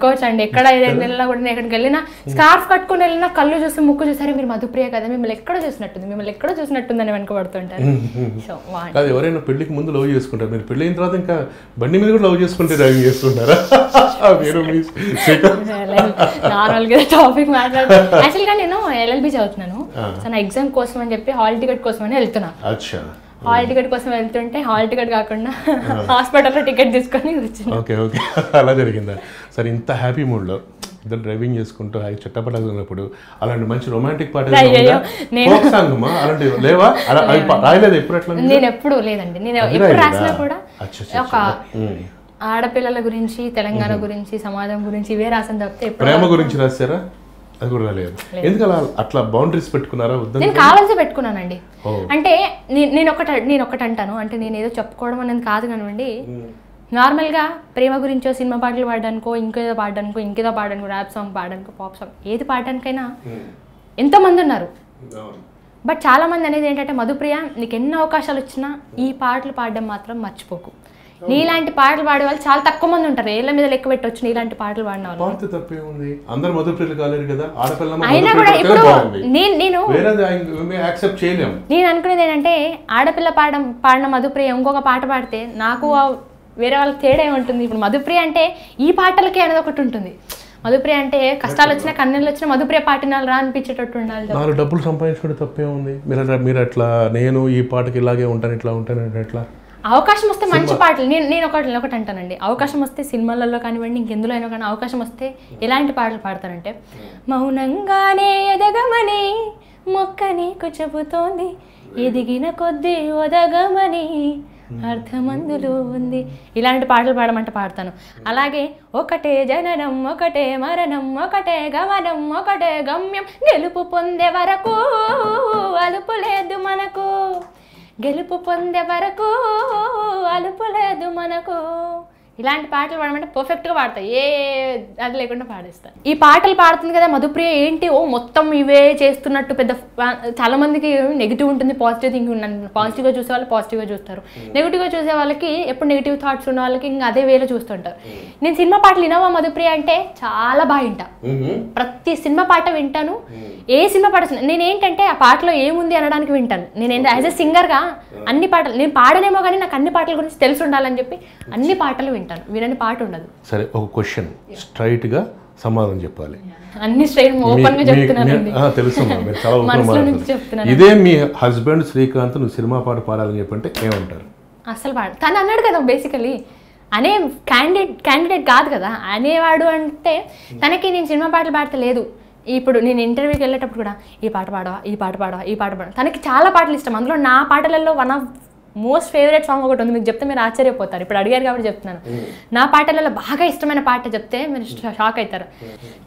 కోర్స్ అండి, ఎక్కడ వెళ్ళినా కూడా నేను ఎక్కడికి వెళ్ళినా స్కార్ఫ్ కట్టుకుని వెళ్ళినా కళ్ళు చూసి ముక్కు చూసారే మీరు మధుప్రియ కదా, మిమ్మల్ని ఎక్కడో చూసినట్టుందని వెనుకబడుతుంటారు. సో ఎవరైనా పెళ్లికి ముందు లవ్ చేసుకుంటారు, మీరు పెళ్లి అయిన తర్వాత ఇంకా బండి మీద కూడా లవ్ చేసుకుంటే డ్రైవింగ్ చేస్తుంటారా? టాపిక్ మాట్లాడు. యాక్చువల్గా నేను ఎల్ఎల్బి చదువుతున్నాను. సో నా ఎగ్జామ్ కోసం అని చెప్పి హాల్ టికెట్ కోసం అని వెళ్తున్నా. హాల్ టికెట్ కోసం వెళ్తుంటే హాల్ టికెట్ కాకుండా హాస్పిటల్లో టికెట్ తీసుకొని వచ్చింది. ఓకే ఓకే, అలా జరిగిందా? సరే, ఇంత హ్యాపీ మూడ్లో ఇద్దరు డ్రైవింగ్ చేసుకుంటూ చుట్టపట్టుకున్నప్పుడు అలాంటి మంచి రొమాంటిక్ పాట అలాంటివి లేవా? రాయలేదు ఎప్పుడు? అట్లా నేను ఎప్పుడు లేదండి. నేను ఎప్పుడు రాసినా కూడా ఒక ఆడపిల్లల గురించి, తెలంగాణ గురించి, సమాజం గురించి ఇవే రాసిన తప్పితే ప్రేమ గురించి రాశారా? అది కూడా రాలేదు. ఎందుకు అట్లా బౌండరీస్ పెట్టుకున్నారా? నేను కావాల్సి పెట్టుకున్నానండి. అంటే నేను ఒకటి అంటాను, అంటే నేను ఏదో చెప్పుకోవడం అనేది కాదు కానివ్వండి. నార్మల్గా ప్రేమ గురించో సినిమా పాటలు పాడడానికో, ఇంకేదో పాడడానికో, ర్యాప్ సాంగ్ పాడడానికో, పాప్ సాంగ్ ఏది పాడడానికైనా ఎంతోమంది ఉన్నారు. బట్ చాలామంది అనేది ఏంటంటే, మధుప్రియ నీకు ఎన్ని అవకాశాలు వచ్చినా ఈ పాటలు పాడడం మాత్రం మర్చిపోకు. నీలాంటి పాటలు పాడే వాళ్ళు చాలా తక్కువ మంది ఉంటారు, ఏళ్ళ మీద లెక్క పెట్టవచ్చు నీలాంటి పాటలు పాడిన వాళ్ళు. అయినా కూడా ఇప్పుడు నేను అనుకునేది ఏంటంటే, ఆడపిల్ల పాడిన మధుప్రియ ఇంకొక పాట పాడితే నాకు వేరే వాళ్ళకి తేడా ఏముంటుంది? ఇప్పుడు మధుప్రియ అంటే ఈ పాటలకే అనేది ఒకటి ఉంటుంది. మధుప్రియ అంటే కష్టాలు వచ్చినా, కన్నీళ్ళు వచ్చినా మధుప్రియ పాటినాలు రా అనిపించేటట్టు ఉండాలి. నాలుగు డబ్బులు సంపాదించుకుంటే తప్పే ఉంది. మీరు అట్లా నేను ఈ పాటకి ఇలాగే ఉంటాను, ఇట్లా ఉంటాను, ఎట్లా అవకాశం వస్తే మంచి పాటలు నేను ఒకటి అంటానండి. అవకాశం వస్తే సినిమాలలో కానివ్వండి, ఇంకెందులో అయినా కానీ అవకాశం వస్తే ఎలాంటి పాటలు పాడతారంటే, మౌనంగానే ఎదగమని మొక్క నీకు చెబుతోంది, ఎదిగిన కొద్దీ ఒదగమని అర్థమందులో ఉంది, ఇలాంటి పాటలు పాడమంటే పాడతాను. అలాగే ఒకటే జననం, ఒకటే మరణం, ఒకటే గమనం, ఒకటే గమ్యం, గెలుపు పొందే వరకు అలుపు లేదు మనకు, గెలుపు పొందే వరకు అలుపు లేదు మనకు, ఇలాంటి పాటలు పాడమంటే పర్ఫెక్ట్గా పాడతాయి, ఏ అది లేకుండా పాడేస్తాను. ఈ పాటలు పాడుతుంది కదా మధుప్రియ ఏంటి మొత్తం ఇవే చేస్తున్నట్టు పెద్ద చాలా మందికి నెగిటివ్ ఉంటుంది, పాజిటివ్ థింకింగ్ ఉంటుంది. పాజిటివ్గా చూసే వాళ్ళు పాజిటివ్గా చూస్తారు, నెగిటివ్గా చూసే వాళ్ళకి ఎప్పుడు నెగిటివ్ థాట్స్ ఉన్న వాళ్ళకి ఇంకా అదే వేలో చూస్తుంటారు. నేను సినిమా పాటలు వినవా మధుప్రియ అంటే చాలా బాగా వింటా, ప్రతి సినిమా పాట వింటాను. ఏ సినిమా పాట నేనేంటంటే ఆ పాటలో ఏముంది అనడానికి వింటాను. నేను యాజ్ ఎ సింగర్గా అన్ని పాటలు నేను పాడనేమో కానీ నాకు అన్ని పాటల గురించి తెలిసి ఉండాలని చెప్పి అన్ని పాటలు వింటాను, వినని పాట ఉండదు. సరే, ఒక క్వశ్చన్ స్ట్రైట్ గా సమాధానం చెప్పాలి. అన్ని స్ట్రైట్ ఓపెన్ గా చెప్తున్నానండి. తెలుసు, ఇదే మీ హస్బెండ్ శ్రీకాంత్ నువ్వు సినిమా పాట పాడాలని చెప్పంటే ఏమంటారు? అసలు పాడు తను అన్నాడు కదా, బేసికలీ అనే క్యాండిడేట్ కాదు కదా అనేవాడు. అంటే తనకి నేను సినిమా పాటలు పాడతలేదు. ఇప్పుడు నేను ఇంటర్వ్యూకి వెళ్ళేటప్పుడు కూడా ఈ పాట పాడవా, ఈ పాట పాడవా, ఈ పాట పాడవా, తనకి చాలా పాటలు ఇష్టం. అందులో నా పాటలలో one of most favourite song ఒకటి ఉంది, మీకు చెప్తే మీరు ఆశ్చర్యపోతారు. ఇప్పుడు అడిగారు కాబట్టి చెప్తున్నాను. నా పాటలలో బాగా ఇష్టమైన పాట చెప్తే మీరు షాక్ అవుతారు.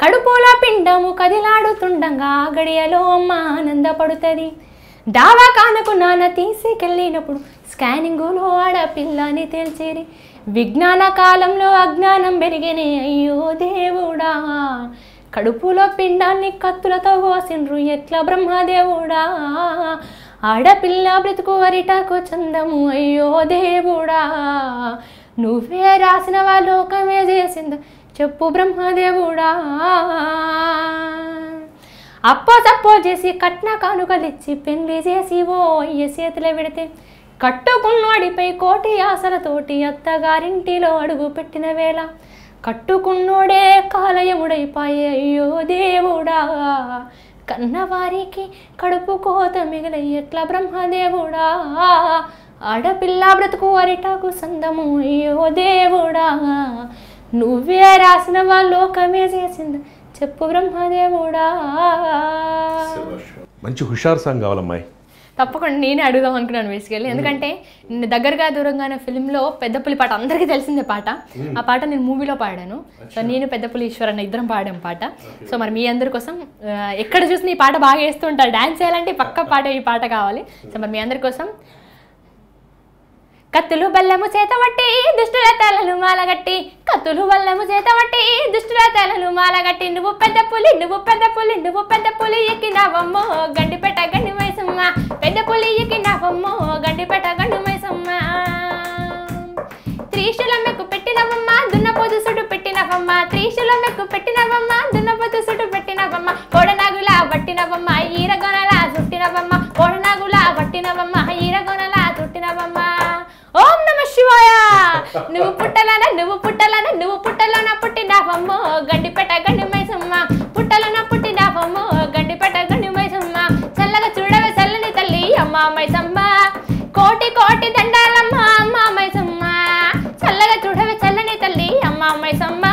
కడుపులో పిండము కదిలాడుతుండగా గడియలో అమ్మ ఆనందపడుతుంది, దావా కానకు నాన్న తీసుకెళ్ళినప్పుడు స్కానింగులో ఆడపిల్లని తెలిసిరి, విజ్ఞాన కాలంలో అజ్ఞానం పెరిగినే అయ్యో దేవుడా, కడుపులో పిండాన్ని కత్తులతో కోసిండ్రు ఎట్లా బ్రహ్మదేవుడా, ఆడపిల్ల బ్రతుకు అరిటాకు చందము అయ్యో దేవుడా, నువ్వే రాసిన లోకమే చేసింది చెప్పు బ్రహ్మదేవుడా, అప్పో తప్పో చేసి కట్న కానుకలిచ్చి పెళ్లి చేసి ఓ అయ్య చేతిలో పెడితే, కట్టుకున్నోడిపై కోటి ఆశలతోటి అత్తగారింటిలో అడుగు పెట్టిన వేళ, కట్టుకున్నోడే కాలయముడైపాయే అయ్యో దేవుడా, కన్నవారికి కడుపు కోత మిగిలే ఎట్లా బ్రహ్మదేవుడా, ఆడపిల్ల బ్రతుకు అరిటాకు సందము అయ్యో దేవుడా, నువ్వే రాసిన లోకమే చేసింది చెప్పు బ్రహ్మదేవుడా. మంచి హుషారు సాంగ్ కావాలమ్మాయి. తప్పకుండా నేనే అడుగుదాం అనుకున్నాను బేసికల్లీ, ఎందుకంటే దగ్గరగా దూరంగా అనే ఫిల్మ్లో పెద్దపులి పాట అందరికీ తెలిసిందే పాట, ఆ పాట నేను మూవీలో పాడాను. సో నేను పెద్దపులి ఈశ్వర్ అన్న ఇద్దరం పాడాం పాట. సో మరి మీ అందరి కోసం ఎక్కడ చూసినా ఈ పాట బాగా వేస్తూ ఉంటారు, డాన్స్ చేయాలంటే పక్క పాట ఈ పాట కావాలి. సో మరి మీ అందరి కోసం, కత్తులు బల్లము చేతబట్టి దుష్టుల తలలు మాలగట్టి, కత్తులు బల్లము చేతబట్టి దుష్టుల తలలు మాలగట్టి, నువ్వు పెద్ద పులి నువ్వు పెద్ద పులి నువ్వు పెద్ద పులి ఎక్కినావమ్మో గండిపేట గండి మైసమ్మ, పెద్ద పులి ఎక్కినావమ్మో గండిపేట గండి మైసమ్మ, త్రిశూలమెక్కు పెట్టినవమ్మ దున్నపోతు సుడు పెట్టినవమ్మ, త్రిశూలమెక్కు పెట్టినవమ్మ దున్నపోతు సుడు పెట్టినవమ్మ, కోడనాగులా పట్టినవమ్మ ఈరగొనలా చుట్టినవమ్మ, కోడనాగులా పట్టినవమ్మ ఈరగొనలా చుట్టినవమ్మ. ఓం నమ శివాయ. నువ్వు పుట్టలాన నువ్వు పుట్టలాన నువ్వు పుట్టలోన పుట్టినావమ్మో గండిపేట గండి మైసమ్మ, పుట్టలోన పుట్టినావమ్మో గండిపేట గండి మైసమ్మ, చల్లగా చూడవే చల్లని తల్లి అమ్మ మైసమ్మ, కోటి కోటి దండాలమ్మ అమ్మ మైసమ్మ, చల్లగా చూడవే చల్లని తల్లి అమ్మ మైసమ్మ,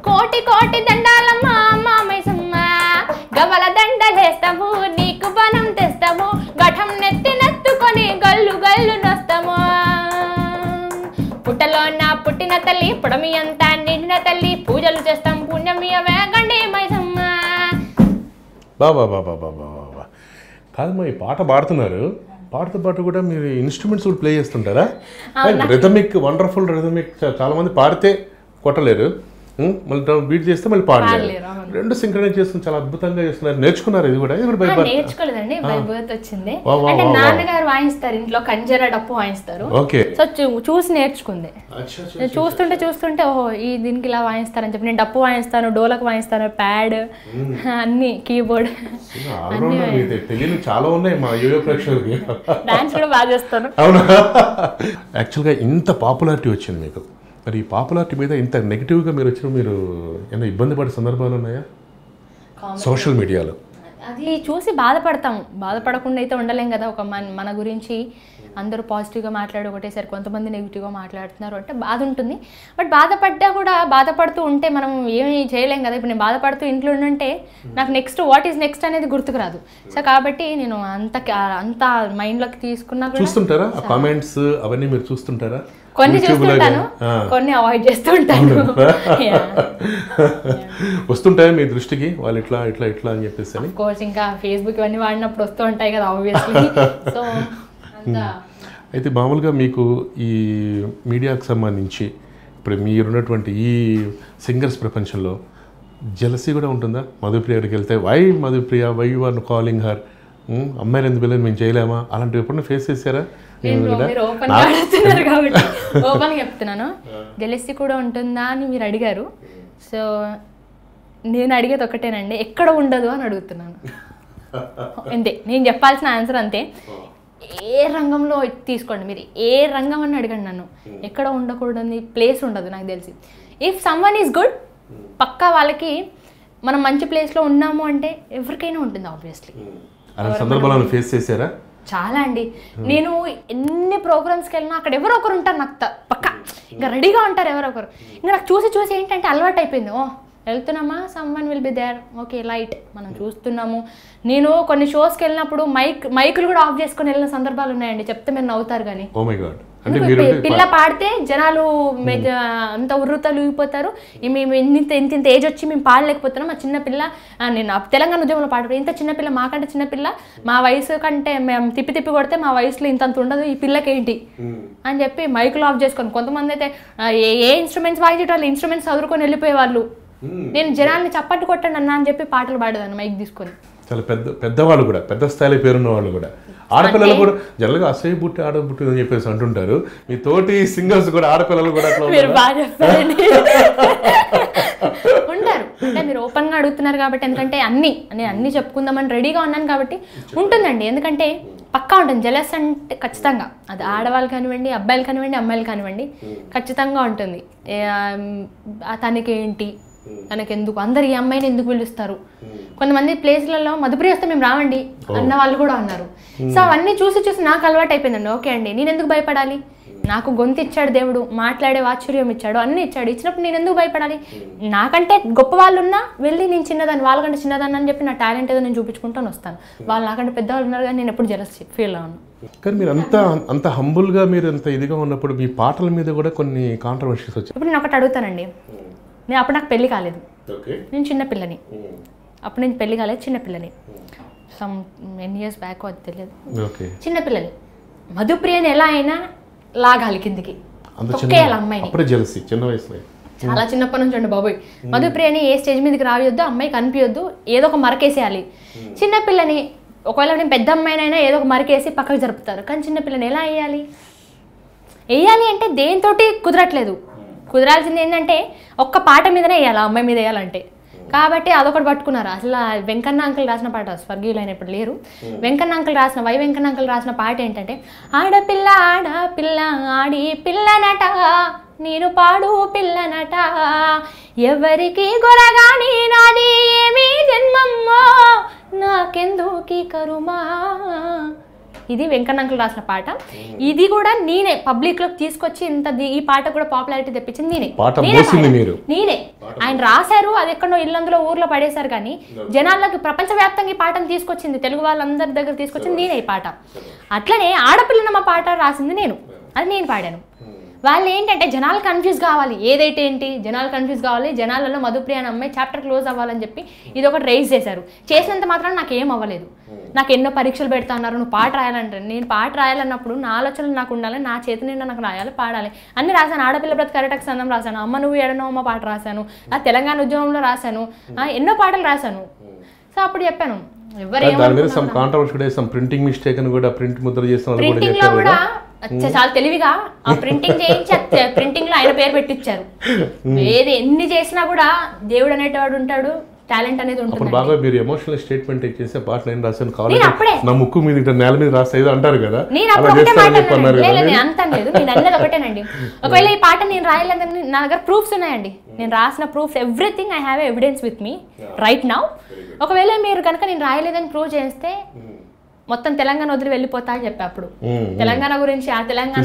కోటి కోటి దండాలమ్మ అమ్మ మైసమ్మ, గవల దండలేస్తాము నీకు బనం తెస్తాము, ఘటం నెత్తి నెత్తుకొని గల్లు గల్లు నొస్తాము, పుట్టలో నా పుట్టిన తల్లి పొడమి అంతా నిండిన తల్లి, పూజలు చేస్తాం పుణ్యమియవే గండి మైసమ్మ. బాబా బాబా బాబా బాబా కాదమ్మా, ఈ పాట పాడుతున్నారు, పాటతో పాటు కూడా మీరు ఇన్స్ట్రుమెంట్స్ కూడా ప్లే చేస్తుంటారా? Rhythmic, wonderful rhythmic. చాలా మంది పాడితే కొట్టలేరు, మళ్ళీ బీట్ చేస్తే మళ్ళీ పాడలేరు, రెండు సింక్రనైజ్ చేసుకుని చాలా అద్భుతంగా చేస్తున్నారు. నేర్చుకున్నారు ఇది కూడా? నేర్చుకోలేదండి, బై బర్త్ వచ్చింది. అంటే నాన్నగారు వాయిస్తారు ఇంట్లో, కంజర డప్పు వాయిస్తారు. సో చూసి నేర్చుకుంది. చూస్తుంటే చూస్తుంటే ఓహో ఈ దీనికి ఇలా వాయిస్తారని చెప్పి నేను డప్పు వాయిస్తాను, డోలకు వాయిస్తాను, ప్యాడ్ అన్ని, కీబోర్డ్ తెలియని చాలా ఉన్నాయి మా యోయో ప్రేక్షకులకి. డాన్స్ కూడా బాగా చేస్తాను. అవునా? యాక్చువల్గా ఇంత పాపులారిటీ వచ్చింది మీకు, మరి ఈ పాపులారిటీ మీద ఇంత నెగిటివ్గా మీరు వచ్చిన, మీరు ఏమైనా ఇబ్బంది పడే సందర్భాలు ఉన్నాయా సోషల్ మీడియాలో? అది చూసి బాధపడతాము, బాధపడకుండా అయితే ఉండలేం కదా. ఒక మన గురించి అందరూ పాజిటివ్గా మాట్లాడి ఒకటేసారి కొంతమంది నెగిటివ్గా మాట్లాడుతున్నారు అంటే బాధ ఉంటుంది. బట్ బాధపడ్డా కూడా బాధపడుతూ ఉంటే మనం ఏమీ చేయలేం కదా. ఇప్పుడు నేను బాధపడుతూ ఇంట్లో ఉంటే నాకు నెక్స్ట్ వాట్ ఈస్ నెక్స్ట్ అనేది గుర్తుకు రాదు. సో కాబట్టి నేను అంత మైండ్లోకి తీసుకున్నా. చూస్తుంటారా కామెంట్స్ అవన్నీ? మీరు చూస్తుంటారా? కొన్ని చూస్తుంటాను, కొన్ని అవాయిడ్ చేస్తూ ఉంటాను. వస్తుంటాయా మీ దృష్టికి వాళ్ళు ఇట్లా ఇట్లా ఇట్లా అని చెప్పేసి? ఆఫ్ కోర్స్, ఇంకా ఫేస్బుక్ ఇవన్నీ వాడినప్పుడు వస్తూ ఉంటాయి కదా ఆబ్వియస్లీ. సో అయితే మామూలుగా మీకు ఈ మీడియాకు సంబంధించి ఇప్పుడు మీరున్నటువంటి ఈ సింగర్స్ ప్రపంచంలో జెలసీ కూడా ఉంటుందా? మధుప్రియ దగ్గరికి వెళ్తే why Madhupriya, why you are calling her, అమ్మాయిని ఎందుకు వెళ్ళని మేము చేయలేమా, అలాంటివి ఎప్పుడన్నా ఫేస్ చేశారా? మీరు ఓపెన్గా అడుగుతున్నారు కాబట్టి ఓపెన్గా చెప్తున్నాను. జెలసీ కూడా ఉంటుందా అని మీరు అడిగారు. సో నేను అడిగేది ఒకటేనండి, ఎక్కడ ఉండదు అని అడుగుతున్నాను అంతే. నేను చెప్పాల్సిన ఆన్సర్ అంతే. ఏ రంగంలో తీసుకోండి, మీరు ఏ రంగం అని అడగండి నన్ను, ఎక్కడ ఉండకూడదు ప్లేస్ ఉండదు నాకు తెలిసి. ఇఫ్ సమ్వన్ ఈజ్ గుడ్, పక్కా వాళ్ళకి మనం మంచి ప్లేస్లో ఉన్నాము అంటే ఎవరికైనా ఉంటుంది ఆబ్వియస్లీ. సందర్భాలను ఫేస్ చేశారా? చాలా అండి. నేను ఎన్ని ప్రోగ్రామ్స్కి వెళ్ళినా అక్కడ ఎవరో ఒకరు ఉంటారు నాకు పక్క, ఇంకా రెడీగా ఉంటారు ఎవరో ఒకరు. ఇంకా నాకు చూసి చూసి ఏంటంటే అలవాటు అయిపోయింది. ఓ వెళ్తున్నామా, someone will be there, okay light మనం చూస్తున్నాము. నేను కొన్ని షోస్కి వెళ్ళినప్పుడు మైకులు కూడా ఆఫ్ చేసుకొని వెళ్ళిన సందర్భాలు ఉన్నాయండి, చెప్తే మీరు నవ్వుతారు కానీ. Oh my god. పిల్ల పాడితే జనాలు అంత ఉర్రుతలు ఊగిపోతారు, మేము ఇంత ఏజ్ వచ్చి మేము పాడలేకపోతున్నాం, మా చిన్న పిల్ల నేను తెలంగాణ ఉద్యమంలో పాడు ఇంత చిన్నపిల్ల మాకంటే చిన్నపిల్ల మా వయసు కంటే మేము తిప్పి కొడితే మా వయసులో ఇంతంత ఉండదు, ఈ పిల్లకేంటి అని చెప్పి మైకులు ఆఫ్ చేసుకొని కొంతమంది అయితే ఏ ఇన్స్ట్రుమెంట్స్ వాయించేటోళ్ళు ఇన్స్ట్రుమెంట్స్ చదువుకొని వెళ్ళిపోయే వాళ్ళు. నేను జనాల్ని చప్పట్టు కొట్టండి అన్న అని చెప్పి పాటలు పాడేదాన్ని మైక్ తీసుకొని. చాలా పెద్దవాళ్ళు కూడా, పెద్ద స్థాయిలో పేరున్న వాళ్ళు కూడా, ఆడపిల్లలు కూడా జనరల్గా అసహ్య పుట్టి ఆడబుట్టి అని చెప్పేసి అంటుంటారు. మీ తోటి సింగర్స్ కూడా ఆడపిల్లలు కూడా ఉంటారు. అంటే మీరు ఓపెన్ గా అడుగుతున్నారు కాబట్టి, ఎందుకంటే నేను అన్ని చెప్పుకుందామని రెడీగా ఉన్నాను కాబట్టి ఉంటుందండి. ఎందుకంటే పక్కా ఉంటుంది జెలస్ అంటే ఖచ్చితంగా, అది ఆడవాళ్ళు కానివ్వండి, అబ్బాయిలు కానివ్వండి, అమ్మాయిలు కానివ్వండి, ఖచ్చితంగా ఉంటుంది. తనకేంటి, తనకెందుకు, అందరు ఈ అమ్మాయిని ఎందుకు పిలుస్తారు, కొంతమంది ప్లేస్లలో మధుప్రియ వస్తే మేము రావండి అన్న వాళ్ళు కూడా ఉన్నారు. సో అవన్నీ చూసి నాకు అలవాటు అయిపోయిందండి. ఓకే అండి, నేను ఎందుకు భయపడాలి, నాకు గొంతు ఇచ్చాడు దేవుడు, మాట్లాడే వాచుర్యం ఇచ్చాడు, అన్ని ఇచ్చాడు, ఇచ్చినప్పుడు నేను ఎందుకు భయపడాలి, నాకంటే గొప్ప వాళ్ళు ఉన్నా వెళ్ళి నేను చిన్నదాన్ని వాళ్ళకంటే చిన్నదాన్ని అని చెప్పి నా టాలెంట్ ఏదో నేను చూపించుకుంటాను వస్తాను. వాళ్ళు నాకంటే పెద్దవాళ్ళు ఉన్నారు కానీ నేను ఎప్పుడు జెలస్ ఫీల్ అవ్వను. కానీ మీరు అంత హంబుల్గా మీరు అంత ఇదిగా ఉన్నప్పుడు మీ పాటల మీద కూడా కొన్ని కాంట్రవర్సీస్ వచ్చాయి. ఇప్పుడు నేను ఒకటి అడుగుతానండి, నేను అప్పుడు నాకు పెళ్లి కాలేదు, నేను చిన్నపిల్లని, అప్పుడు నేను పెళ్లి కాలేదు, చిన్నపిల్లని, సమ్ ఎన్ ఇయర్స్ బ్యాక్ అది తెలియదు, చిన్నపిల్లని. మధుప్రియని ఎలా అయినా లాగాలి కిందికి, తొక్కేయాలి అమ్మాయిని. చాలా చిన్నప్పటి నుంచి ఉండే బాబోయ్, మధుప్రియని ఏ స్టేజ్ మీదకి రావద్దు, అమ్మాయి కనిపించొద్దు, ఏదో ఒక మరకేసేయాలి. చిన్నపిల్లని ఒకవేళ నేను పెద్ద అమ్మాయినైనా ఏదో ఒక మరకేసి పక్కకు జరుపుతారు, కానీ చిన్నపిల్లని ఎలా వేయాలి అంటే దేనితోటి కుదరట్లేదు. కుదరాల్సింది ఏంటంటే ఒక్క పాట మీదనే వేయాలి, అమ్మాయి మీద వేయాలంటే. కాబట్టి అదొకటి పట్టుకున్నారు. అసలు వెంకన్న అంకుల్ రాసిన పాట, స్వర్గీయులైన ఇప్పుడు లేరు, వెంకన్న అంకుల్ రాసిన వెంకన్న అంకుల్ రాసిన పాట ఏంటంటే, ఆడపిల్ల ఆడపిల్ల ఆడి పిల్లనట, నేను పాడు పిల్లనట, ఎవరికి గొరగాని నాది ఏమీ జన్మమ్మో, నాకెందుకీ కరుమా. ఇది వెంకన్న అంకుల్ రాసిన పాట. ఇది కూడా నేనే పబ్లిక్ లోకి తీసుకొచ్చి ఈ పాట కూడా పాపులారిటీ తెప్పించింది నేనే. ఆయన రాశారు, అది ఎక్కడో ఇల్లందులో ఊర్లో పడేశారు, కానీ జనాల్లోకి ప్రపంచవ్యాప్తంగా ఈ పాటను తీసుకొచ్చింది, తెలుగు వాళ్ళందరి దగ్గర తీసుకొచ్చింది నేనే ఈ పాట. అట్లనే ఆడపిల్లనమ్మ పాట రాసింది నేను, అది నేను పాడాను. వాళ్ళు ఏంటంటే జనాలు కన్ఫ్యూజ్ కావాలి, ఏదైతే ఏంటి జనాలు కన్ఫ్యూజ్ కావాలి, జనాలలో మధుప్రియ అనే అమ్మాయి చాప్టర్ క్లోజ్ అవ్వాలని చెప్పి ఇది ఒకటి రైజ్ చేశారు. చేసినంత మాత్రం నాకు ఏం అవ్వలేదు, నాకు ఎన్నో పరీక్షలు పెడతా అన్నారు, నువ్వు పాట రాయాలంటారు. నేను పాట రాయాలన్నప్పుడు నా ఆలోచనలు నాకు ఉండాలి, నా చేతి నిండా నాకు రాయాలి, పాడాలి, అన్ని రాశాను. ఆడపిల్ల బ్రతి కరటకు సందం రాశాను, అమ్మ నువ్వు ఎడనో అమ్మ పాట రాశాను, ఆ తెలంగాణ ఉద్యమంలో రాశాను, ఎన్నో పాటలు రాశాను. సో అప్పుడు చెప్పాను, ప్రింటింగ్ లో కూడా చాలా తెలివిగా ఆ ప్రింటింగ్ చేయించి ప్రింటింగ్ లో ఆయన పేరు పెట్టించారు. ఏది ఎన్ని చేసినా కూడా దేవుడు అనేటవాడు ఉంటాడు, టాలెంట్ అనేది ఉంటుంది. బాగా మీరు ఎమోషనల్ స్టేట్మెంట్ చేసే పాట నేను రాశాను, నా ముక్కు మీద నేల మీద రాసేది అంటారు కదా, నేను అంత లేదు, నేను అన్నది ఒకటేనండి. ఒకవేళ ఈ పాట నేను రాయలేదని నా దగ్గర ప్రూఫ్స్ ఉన్నాయండి, నేను రాసిన proofs everything I have evidence with me right now. ఒకవేళ మీరు కనుక నేను రాయలేదని ప్రూవ్ చేస్తే మొత్తం తెలంగాణ వదిలి వెళ్ళిపోతా అని చెప్పి అప్పుడు తెలంగాణ గురించి, ఆ తెలంగాణ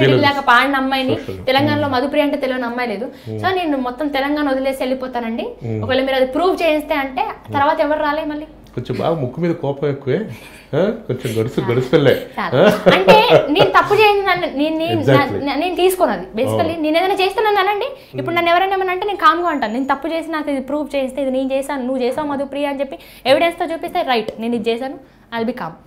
వెళ్ళాక పాడిన అమ్మాయిని, తెలంగాణలో మధుప్రియ అంటే తెలియని అమ్మాయి లేదు, సో నేను మొత్తం తెలంగాణ వదిలేసి వెళ్ళిపోతానండి. ఒకవేళ మీరు అది ప్రూవ్ చేస్తే అంటే తర్వాత ఎవరు రాలే. మళ్ళీ కొంచెం బాగా ముక్కు మీద కోపం ఎక్కువే, కొంచెం గడుచుకెళ్ళే అంటే నేను తప్పు చేయండి, నేను తీసుకున్నది బేసికల్లీ నేను ఏదైనా చేస్తున్నాను అనండి. ఇప్పుడు నన్ను ఎవరైనా ఏమన్నా అంటే నేను కామ్గా ఉంటాను, నేను తప్పు చేసి నాకు ఇది ప్రూవ్ చేస్తే ఇది నేను చేశాను, నువ్వు చేసావు మధుప్రియ అని చెప్పి ఎవిడెన్స్తో చూపిస్తే రైట్ నేను ఇది చేశాను, ఐల్ బి కామ్.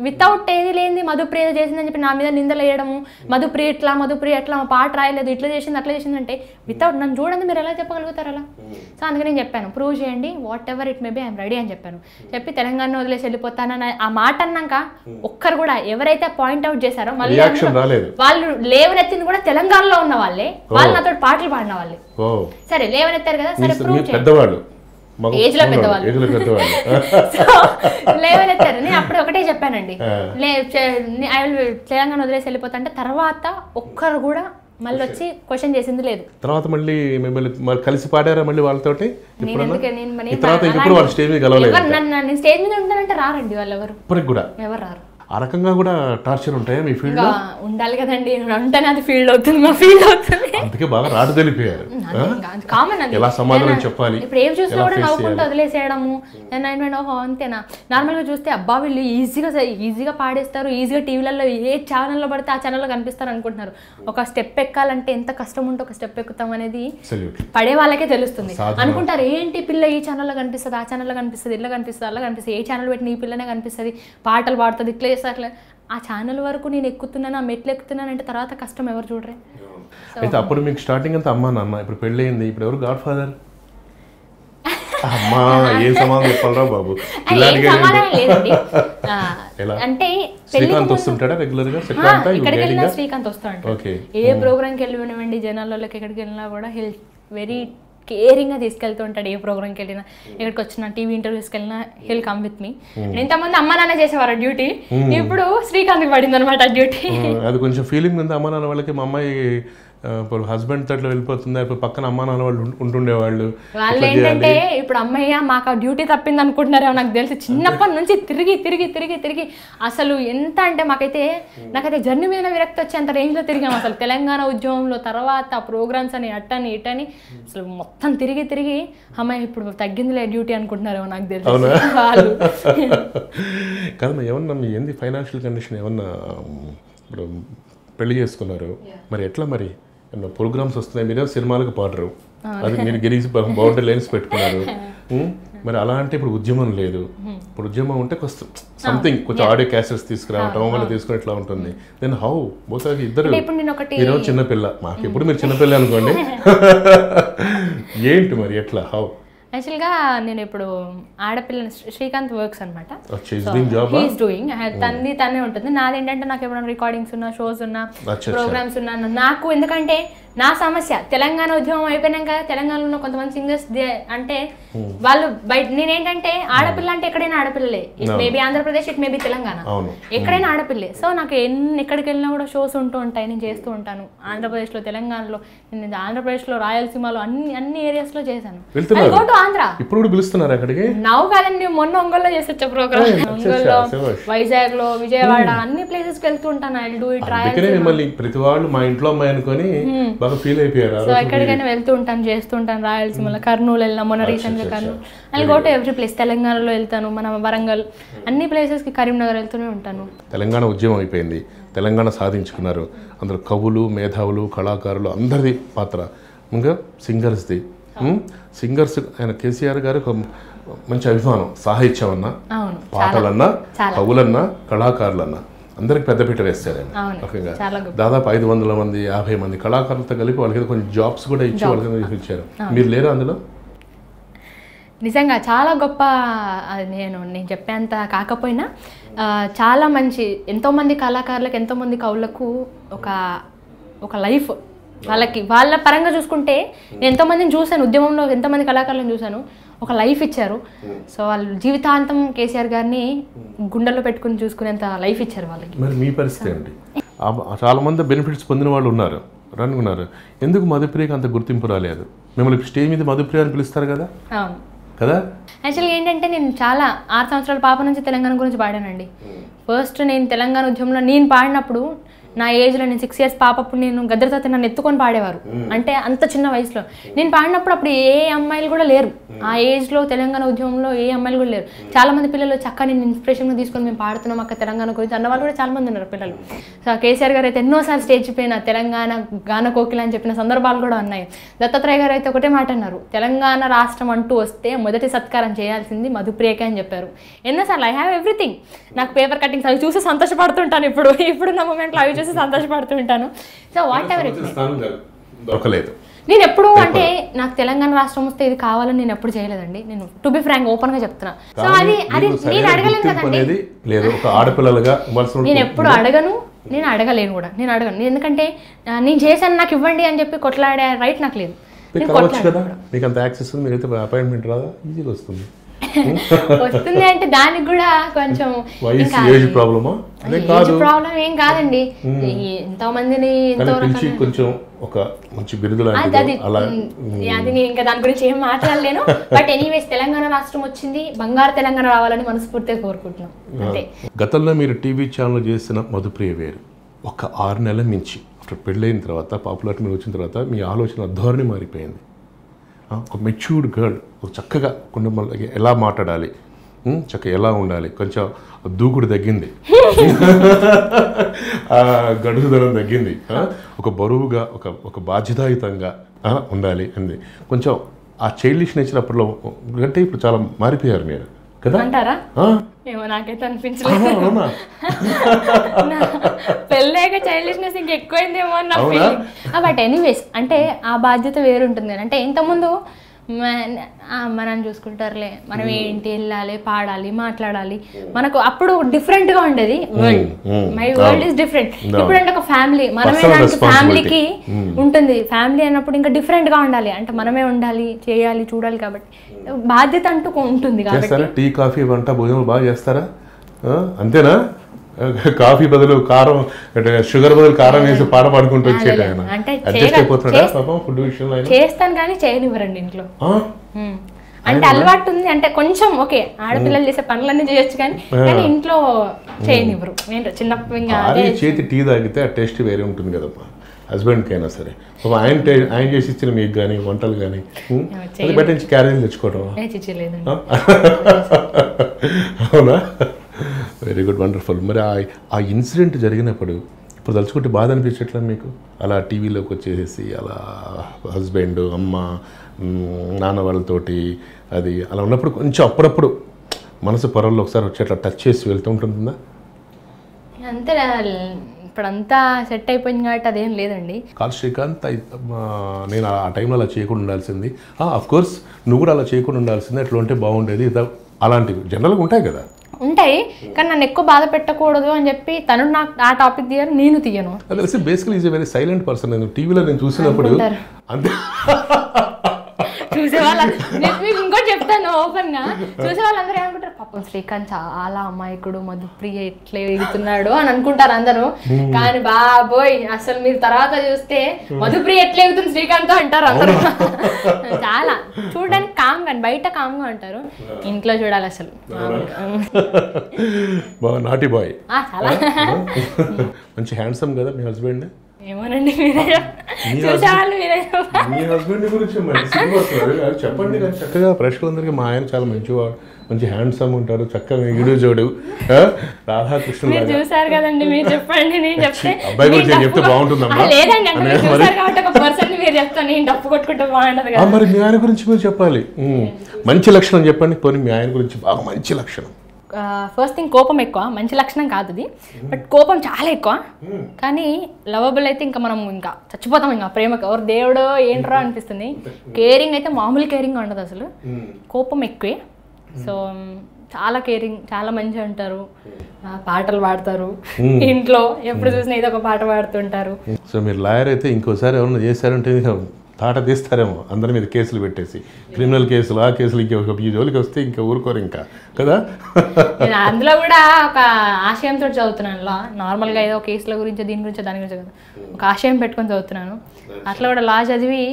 వితౌట్ ఏది లేని మధుప్రియ చేసిందని చెప్పి నా మీద నిందలు వేయడము, మధుప్రియ ఎట్లా పాట రాయలేదు, ఇట్లా చేసింది అట్లా చేసింది అంటే వితౌట్ నన్ను చూడండి మీరు ఎలా చెప్పగలుగుతారు అలా. సో అందుకని నేను చెప్పాను, ప్రూవ్ చేయండి, what ever it may be I'm ready అని చెప్పాను. చెప్పి తెలంగాణ వదిలేసి వెళ్ళిపోతానని ఆ మాట అన్నాక ఒక్కరు కూడా ఎవరైతే పాయింట్అవుట్ చేశారో మళ్ళీ వాళ్ళు లేవనెత్తింది కూడా తెలంగాణలో ఉన్న వాళ్ళే, వాళ్ళు నాతో పాటలు పాడిన వాళ్ళే. సరే లేవనెత్తారు కదా, సరే ప్రూవ్ చేయండి, ఏజ్ లో పెద్దవాళ్ళు లేవనెత్తారు. నేను అప్పుడు ఒకటే చెప్పానండి, తెలంగాణ వదిలేసి వెళ్ళిపోతా అంటే తర్వాత ఒక్కరు కూడా మళ్ళీ వచ్చి క్వశ్చన్ చేసింది లేదు. తర్వాత మళ్ళీ కలిసి పాడారా మళ్ళీ వాళ్ళతోటి? నేను స్టేజ్ మీద ఉంటానంటే రారండి వాళ్ళు, ఎవరు రారు. ఆ రకంగా కూడా టార్చర్ ఉంటాయా మీ ఫీల్డ్ లో? ఉండాలి కదండి, ఉంటేనే అది ఫీల్డ్ అవుతుంది, మా ఫీల్డ్ అవుతుంది. అందుకే బాగా రాటు తెలిపారు కామన్ అది. ఎలా సమాధానం చెప్పాలి, ఇప్పుడు ఏం చూసినా కూడా నవ్వుకుంటూ వదిలేసేయడము. ఓహో అంతేనా. నార్మల్గా చూస్తే అబ్బా వీళ్ళు ఈజీగా పాడేస్తారు, ఈజీగా టీవీలలో ఏ ఛానల్లో పడితే ఆ ఛానల్లో కనిపిస్తారు అనుకుంటున్నారు. ఒక స్టెప్ ఎక్కాలంటే ఎంత కష్టం ఉంటే ఒక స్టెప్ ఎక్కుతాం అనేది పడే వాళ్ళకే తెలుస్తుంది. అనుకుంటారు ఏంటి పిల్ల ఈ ఛానల్లో కనిపిస్తుంది, ఆ ఛానల్లో కనిపిస్తుంది, ఇలా కనిపిస్తుంది, అలా కనిపిస్తుంది, ఏ ఛానల్ పెట్టి నీ పిల్లనే కనిపిస్తుంది, పాటలు పాడుతుంది, ఇట్లా చేస్తా అట్లా. ఆ ఛానల్ వరకు నేను ఎక్కుతున్నాను, ఆ మెట్లు ఎక్కుతున్నాను అంటే తర్వాత కష్టం ఎవరు చూడరే. అయితే అప్పుడు మీకు స్టార్టింగ్ అంతా అమ్మా నాన్న, ఇప్పుడు పెళ్ళయింది, ఇప్పుడు ఎవరు గాడ్ ఫాదర్? అమ్మా ఏం సమాధానం చెప్పాలరా బాబు. అంటే శ్రీకాంత్ వస్తుంటాడా రెగ్యులర్ గా? ఇక్కడికి వెళ్ళినా శ్రీకాంత్ వస్తూ ఉంటాడు. ఏ ప్రోగ్రామ్కి వెళ్ళిపోయినామండి జనాల్లోకి ఎక్కడికి వెళ్ళినా కూడా వెరీ కేరింగ్గా తీసుకెళ్తూ ఉంటాడు. ఏ ప్రోగ్రామ్కి వెళ్ళినా, ఎక్కడికి వచ్చినా, టీవీ ఇంటర్వ్యూస్కి వెళ్ళినా హెల్ కమ్ విత్ మీ. ఇంతమంది అమ్మ నాన్న చేసేవారు డ్యూటీ, ఇప్పుడు శ్రీకాంత్కి పడింది అనమాట డ్యూటీ. అది కొంచెం ఫీలింగ్ ఉంది అమ్మ నాన్న వాళ్ళకి. మా అమ్మాయి ఇప్పుడు హస్బెండ్ తట్లో వెళ్ళిపోతుంది, ఇప్పుడు పక్కన అమ్మా నాన్న వాళ్ళు ఉంటుండేవాళ్ళు. వాళ్ళు ఏంటంటే ఇప్పుడు అమ్మయ్య మాకు ఆ డ్యూటీ తప్పింది అనుకుంటున్నారేమో నాకు తెలిసి. చిన్నప్పటి నుంచి తిరిగి తిరిగి తిరిగి తిరిగి అసలు ఎంత అంటే నాకైతే జర్నీ మీద విరక్తి వచ్చేంత రేంజ్లో తిరిగాం అసలు. తెలంగాణ ఉద్యమంలో తర్వాత ప్రోగ్రామ్స్ అని అట్టని ఇటని అసలు మొత్తం తిరిగి తిరిగి అమ్మాయి ఇప్పుడు తగ్గిందిలే డ్యూటీ అనుకుంటున్నారేమో నాకు తెలిసి వాళ్ళు. కాదమ్మా, ఏమన్నా మీ ఏంది ఫైనాన్షియల్ కండిషన్ ఏమన్నా? ఇప్పుడు పెళ్లి చేసుకున్నారు, మరి ఎట్లా? మరి ప్రోగ్రామ్స్ వస్తున్నాయి, మీరే సినిమాలకు పాడరు, అది మీరు గిరీస్ బౌండరీ లైన్స్ పెట్టుకున్నారు. మరి అలా అంటే ఇప్పుడు ఉద్యమం లేదు. ఇప్పుడు ఉద్యమం ఉంటే సంథింగ్ కొంచెం ఆడియో క్యాసెట్స్ తీసుకురావటం, మళ్ళీ తీసుకుని ఎట్లా ఉంటుంది? దెన్ హౌ బోత్ ఇద్దరు? మీరు చిన్నపిల్ల, మాకు ఎప్పుడు మీరు చిన్నపిల్ల అనుకోండి. ఏంటి మరి ఎట్లా హౌ? యాక్చువల్గా నేను ఇప్పుడు ఆడపిల్లని, శ్రీకాంత్ వర్క్స్ అనమాట, హీఈస్ డూయింగ్, తనే ఉంటుంది. నాది ఏంటంటే నాకు ఎప్పుడైనా రికార్డింగ్స్ ఉన్నా, షోస్ ఉన్నా, ప్రోగ్రామ్స్ ఉన్నా, నాకు ఎందుకంటే నా సమస్య తెలంగాణ ఉద్యమం అయిపోయినాక తెలంగాణలో కొంతమంది సింగర్స్ అంటే వాళ్ళు బయట, నేనేంటంటే ఆడపిల్ల అంటే ఎక్కడైనా ఆడపిల్లలే, it maybe Andhra Pradesh, it maybe Telangana, ఎక్కడైనా ఆడపిల్లే. సో నాకు ఎక్కడికి వెళ్ళినా కూడా షోస్ ఉంటూ ఉంటాయి, నేను చేస్తూ ఉంటాను. ఆంధ్రప్రదేశ్లో, తెలంగాణలో, నేను ఆంధ్రప్రదేశ్లో, రాయలసీమలో అన్ని ఏరియాస్లో చేశాను. ఆంధ్ర ఇప్పుడు కూడా పిలుస్తున్నారు అక్కడికి? నవ్వు కాదండి, మొన్న ఒంగోలులో చేసొచ్చా ప్రోగ్రామ్. ఒంగోలులో, వైజాగ్ లో, విజయవాడ అన్ని ప్లేసెస్ కి వెళ్తూ ఉంటాను. I do it. ప్రతి వాళ్ళు మా ఇంట్లో అమ్మాయి అనుకొని బాగా ఫీల్ అయిపోయారు. సో ఎక్కడికైనా వెళ్తూ ఉంటాను, చేస్తూ ఉంటాను. రాయలసీమలో కర్నూలు వెళ్ళినా, మొన్న రీసెంట్ గా Kurnool. I go to every place. తెలంగాణలో వెళ్తాను, మన వరంగల్, అన్ని ప్లేసెస్ కి, కరీంనగర్ వెళ్తూనే ఉంటాను. తెలంగాణ ఉద్యమం అయిపోయింది, తెలంగాణ సాధించుకున్నారు. అందులో కవులు, మేధావులు, కళాకారులు అందరిది పాత్ర, ఇంకా సింగర్స్ది. సింగర్స్ ఆయన కేసీఆర్ గారు ఒక మంచి అభిమానం. సాహిత్యం అన్నా, పాటలన్నా, కవులన్నా, కళాకారులన్నా అందరికి పెద్దపీట వేస్తారు ఆయన. ముఖ్యంగా దాదాపు 500 మంది, 50 మంది కళాకారులతో కలిపి వాళ్ళకి కొన్ని జాబ్స్ కూడా ఇచ్చి వాళ్ళకి ఇచ్చారు. మీరు లేరా అందులో? నిజంగా చాలా గొప్ప. నేను చెప్పేంత కాకపోయినా చాలా మంచి, ఎంతోమంది కళాకారులకు, ఎంతోమంది కవులకు ఒక లైఫ్ వాళ్ళ పరంగా చూసుకుంటే నేను ఎంతోమందిని చూశాను, ఉద్యమంలో ఎంతోమంది కళాకారులను చూశాను, ఒక లైఫ్ ఇచ్చారు. సో వాళ్ళు జీవితాంతం కేసీఆర్ గారిని గుండెల్లో పెట్టుకుని చూసుకునేంత లైఫ్ ఇచ్చారు వాళ్ళకి. మరి మీ పరిస్థితి ఏంటి? చాలా మంది బెనిఫిట్స్ పొందిన వాళ్ళు ఉన్నారు, అనుకున్నారు. ఎందుకు మధుప్రియకి అంత గుర్తింపు రాలేదు? మిమ్మల్ని స్టేజ్ మీద మధుప్రియ అని పిలుస్తారు కదా కదా. యాక్చువల్గా ఏంటంటే నేను చాలా 6 సంవత్సరాల పాప నుంచి తెలంగాణ గురించి పాడానండి. ఫస్ట్ నేను తెలంగాణ ఉద్యమంలో నేను పాడినప్పుడు నా ఏజ్లో, నేను 6 years పాపప్పుడు నేను గద్రతాత నన్ను ఎత్తుకొని పాడేవారు. అంటే అంత చిన్న వయసులో నేను పాడినప్పుడు అప్పుడు ఏ అమ్మాయిలు కూడా లేరు. ఆ ఏజ్లో తెలంగాణ ఉద్యమంలో ఏ అమ్మాయిలు కూడా లేరు. చాలామంది పిల్లలు చక్కగా నేను ఇన్స్పిరేషన్గా తీసుకొని మేము పాడుతున్నాం అక్క తెలంగాణ గురించి అన్న వాళ్ళు కూడా చాలామంది ఉన్నారు పిల్లలు. సో కేసీఆర్ గారు అయితే ఎన్నోసార్లు స్టేజ్ పైన తెలంగాణ గాన కోకిల అని చెప్పిన సందర్భాలు కూడా ఉన్నాయి. దత్తాత్రేయ గారు అయితే ఒకటే మాట అన్నారు, తెలంగాణ రాష్ట్రం అంటూ వస్తే మొదటి సత్కారం చేయాల్సింది మధుప్రియకే అని చెప్పారు. ఎన్నోసార్లు ఐ హ్యావ్ ఎవ్రీథింగ్. నాకు పేపర్ కటింగ్స్ అవి చూసి సంతోషపడుతుంటాను. ఇప్పుడు నా మూమెంట్లో అవి చూసి సంతోషపడుతూ ఉంటాను. సో వాట్ ఎవర్ దొరకలేదు. నేను ఎప్పుడు అంటే నాకు తెలంగాణ రాష్ట్రం వస్తే ఇది కావాలని నేను ఎప్పుడు చేయలేదండి. నేను టు బి ఫ్రాంక్ ఓపెన్ గా చెప్తున్నా. సో అది నేను అడగలేను కదండి. నేను ఎప్పుడు అడగను, నేను అడగలేను కూడా. నేను అడగను, ఎందుకంటే నేను చేశాను నాకు ఇవ్వండి అని చెప్పి కొట్లాడే రైట్ నాకు లేదు. వస్తుంది అంటే దానికి కూడా కొంచెం ప్రాబ్లం ఏం కాదండి. ఎంతో మందిని అది నేను ఇంకా దాని గురించి ఏం మాట్లాడలేను. బట్ ఎనీవేస్ తెలంగాణ రాష్ట్రం వచ్చింది, బంగారు తెలంగాణ రావాలని మనస్ఫూర్తిగా కోరుకుంటున్నాం అంతే. గతంలో మీరు టీవీ ఛానల్ చేసిన మధుప్రియ వేరు, ఒక 6 నెలల నుంచి ఆఫ్టర్ పెళ్ళైన తర్వాత పాపులారిటీ మీద వచ్చిన తర్వాత మీ ఆలోచన ధోరణి మారిపోయింది. ఒక మెచ్యూర్డ్ గర్ల్, ఒక చక్కగా కుటుంబంలో ఎలా మాట్లాడాలి, చక్కగా ఎలా ఉండాలి, కొంచెం దూకుడు తగ్గింది, గడుసుదనం తగ్గింది, ఒక బరువుగా ఒక బాధ్యతాయుతంగా ఉండాలి అంది. కొంచెం ఆ చైల్డిష్ నేచర్ అప్పట్లో అంటే ఇప్పుడు చాలా మారిపోయారు మీరు కదా అంటారా? ఏమో నాకైతే అనిపించలేదు. పెళ్ళాక చైల్డిష్నెస్ ఇంకా ఎక్కువైందేమో అని నా ఫీలింగ్. బట్ ఎనీవేస్ అంటే ఆ బాధ్యత వేరుంటుంది కదా. అంటే ఇంతకుముందు మనం చూసుకుంటారులే, మనం ఏంటి వెళ్ళాలి, పాడాలి, మాట్లాడాలి, మనకు అప్పుడు డిఫరెంట్గా ఉండేది. My world is different. ఇప్పుడు అంటే ఒక ఫ్యామిలీ, మనమే ఫ్యామిలీకి ఉంటుంది. ఫ్యామిలీ అన్నప్పుడు ఇంకా డిఫరెంట్గా ఉండాలి, అంటే మనమే ఉండాలి, చేయాలి, చూడాలి. కాబట్టి బాధ్యత అంటూ ఉంటుంది. కాబట్టి టీ, కాఫీ, వంట, భోజనం బాగా చేస్తారా? అంతేనా? కాఫీ బదులు కారం, షుగర్ బదులు కారం వేసి పాట పాడుకుంటూ వచ్చేట చేస్తాను కానీ చేయనివ్వరండి ఇంట్లో. అంటే అలవాటు ఉంది, అంటే కొంచెం ఓకే, ఆడపిల్లలు చేసే పనులన్నీ చేయొచ్చు కానీ ఇంట్లో చేయనివ్వరు. చిన్నప్పుడు చేతి టీ తాగితే ఆ టేస్ట్ వేరే ఉంటుంది కదమ్మా, హస్బెండ్కైనా సరే. ఆయన చేసి ఇచ్చిన మీకు కానీ వంటలు కానీ బయట నుంచి క్యారేజ్ తెచ్చుకోవడం. అవునా? Very good, wonderful. మరి ఆ ఇన్సిడెంట్ జరిగినప్పుడు ఇప్పుడు తలుచుకుంటే బాధ అనిపించట్లా మీకు? అలా టీవీలోకి వచ్చేసేసి అలా హస్బెండ్, అమ్మ, నాన్న వాళ్ళతోటి అది అలా ఉన్నప్పుడు కొంచెం అప్పుడప్పుడు మనసు పొరల్లో ఒకసారి వచ్చి అట్లా టచ్ చేసి వెళ్తూ ఉంటుందా? అంతే, ఇప్పుడంతా సెట్ అయిపోయింది కాబట్టి అదేం లేదండి. కాల్ శ్రీకాంత్, నేను ఆ టైంలో అలా చేయకుండా ఉండాల్సింది, అఫ్కోర్స్ నువ్వు కూడా అలా చేయకుండా ఉండాల్సింది, అట్లా ఉంటే బాగుండేది, అలాంటివి జనరల్గా ఉంటాయి కదా. ఉంటాయి, కానీ నన్ను ఎక్కువ బాధ పెట్టకూడదు అని చెప్పి తను నాకు ఆ టాపిక్ తీయరు, నేను తీయను. తెలిసి basically is a very silent person. నేను టీవీలో నేను చూసినప్పుడు అంతే. చూసేవాళ్ళ మీకు ఇంకోటి చెప్తాను ఓపెన్ గా, చూసే వాళ్ళందరూ ఏమనుకుంటారు, పాపం శ్రీకాంత్ చాలా అమాయకుడు, మధుప్రియ ఎట్లా ఎగుతున్నాడు అని అనుకుంటారు అందరూ. కానీ బాబోయ్ అసలు మీరు తర్వాత చూస్తే మధుప్రియ ఎట్లా ఎగుతుంది శ్రీకాంత్ అంటారు అందరూ. చాలా చూడడానికి కామ్ గా, బయట కామ్ గా అంటారు, ఇంట్లో చూడాలి అసలు నాటి బాయ్. చాలా మంచి హ్యాండ్సమ్ కదా మీ హస్బెండ్. ఏమోనండి, మీరే చూసేవాళ్ళు మీరే. మీ హస్బెండ్ గురించి చెప్పండి చక్కగా ప్రేక్షకులందరికీ. మా ఆయన చాలా మంచివాడు, మంచి హ్యాండ్సమ్ ఉంటారు, చక్కగా ఇడు జోడు, రాధాకృష్ణ చూసారు కదండి. మీరు చెప్పండి, నేను చెప్తే అబ్బాయి గురించి చెప్తే బాగుంటుందమ్మా. లేదండి, అంటే చూసారు కాబట్టి ఒక పర్సన్ మీరు చెప్తాను, నేను డప్పు కొట్టుకుంటే బాగుంటది కదా. మరి మీ ఆయన గురించి మీరు చెప్పాలి, మంచి లక్షణం చెప్పండి. పోనీ మీ ఆయన గురించి బాగా మంచి లక్షణం. ఫస్ట్ థింగ్, కోపం ఎక్కువ, మంచి లక్షణం కాదు అది, బట్ కోపం చాలా ఎక్కువ. కానీ లవబుల్ అయితే ఇంకా మనం ఇంకా చచ్చిపోతాం, ఇంకా ప్రేమకు ఎవరు దేవుడో ఏంట్రా అనిపిస్తుంది. కేరింగ్ అయితే మామూలు కేరింగ్ ఉండదు అసలు, కోపం ఎక్కువే. సో చాలా కేరింగ్, చాలా మంచిగా ఉంటారు, పాటలు పాడతారు, ఇంట్లో ఎప్పుడు చూసినా ఏదో ఒక పాట పాడుతుంటారు. సో మీరు లాయర్ అయితే ఇంకోసారి ఎవరైనా చేశారంటే తాట తీస్తారేమో అందరి మీద కేసులు పెట్టేసి, క్రిమినల్ కేసులు, ఆ కేసులు, ఇంకొక ఈ జోలికి వస్తే ఇంకా ఊరుకోరు ఇంకా కదా. నేను అందులో కూడా ఒక ఆశయంతో చదువుతున్నాను లా. నార్మల్గా ఏదో కేసుల గురించి, దీని గురించి, దాని గురించి కదా, ఒక ఆశయం పెట్టుకొని చదువుతున్నాను. అట్లా కూడా లా చదివి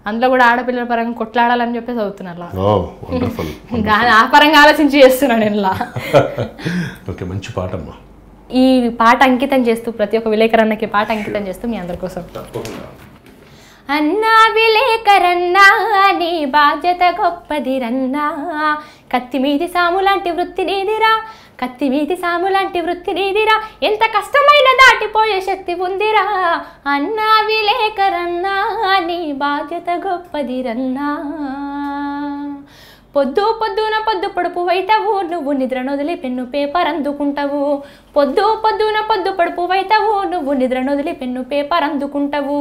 అందులో కూడా ఆడపిల్లల పరంగా కొట్లాడాలని చెప్పి చదువుతున్నాను లా. దాని ఆ పరంగా ఆలోచించి చేస్తున్నాను నేను లా. ఓకే, మంచి పాట అమ్మా. ఈ పాట అంకితం చేస్తూ, ప్రతి ఒక్క విలేకరన్నకి పాట అంకితం చేస్తూ మీ అందరి కోసం. అన్నా విలేకరన్నా నీ బాధ్యత గొప్పదిరన్నా, కత్తి మీది సాము లాంటి వృత్తి నీదిరా, కత్తి మీది సాము లాంటి వృత్తి నీదిరా, ఎంత కష్టమైన దాటిపోయే శక్తి ఉందిరా. అన్నా విలేకరన్నా నీ బాధ్యత గొప్పదిరన్నా, పొద్దు పొద్దున పొద్దు పొడుపు వైతవు, నువ్వు నిద్ర నొదిలి పెన్ను పేపర్ అందుకుంటావు. పొద్దు పొద్దున పొద్దు పొడుపు వైతవు, నువ్వు నిద్ర నొదిలి పెన్ను పేపర్ అందుకుంటావు.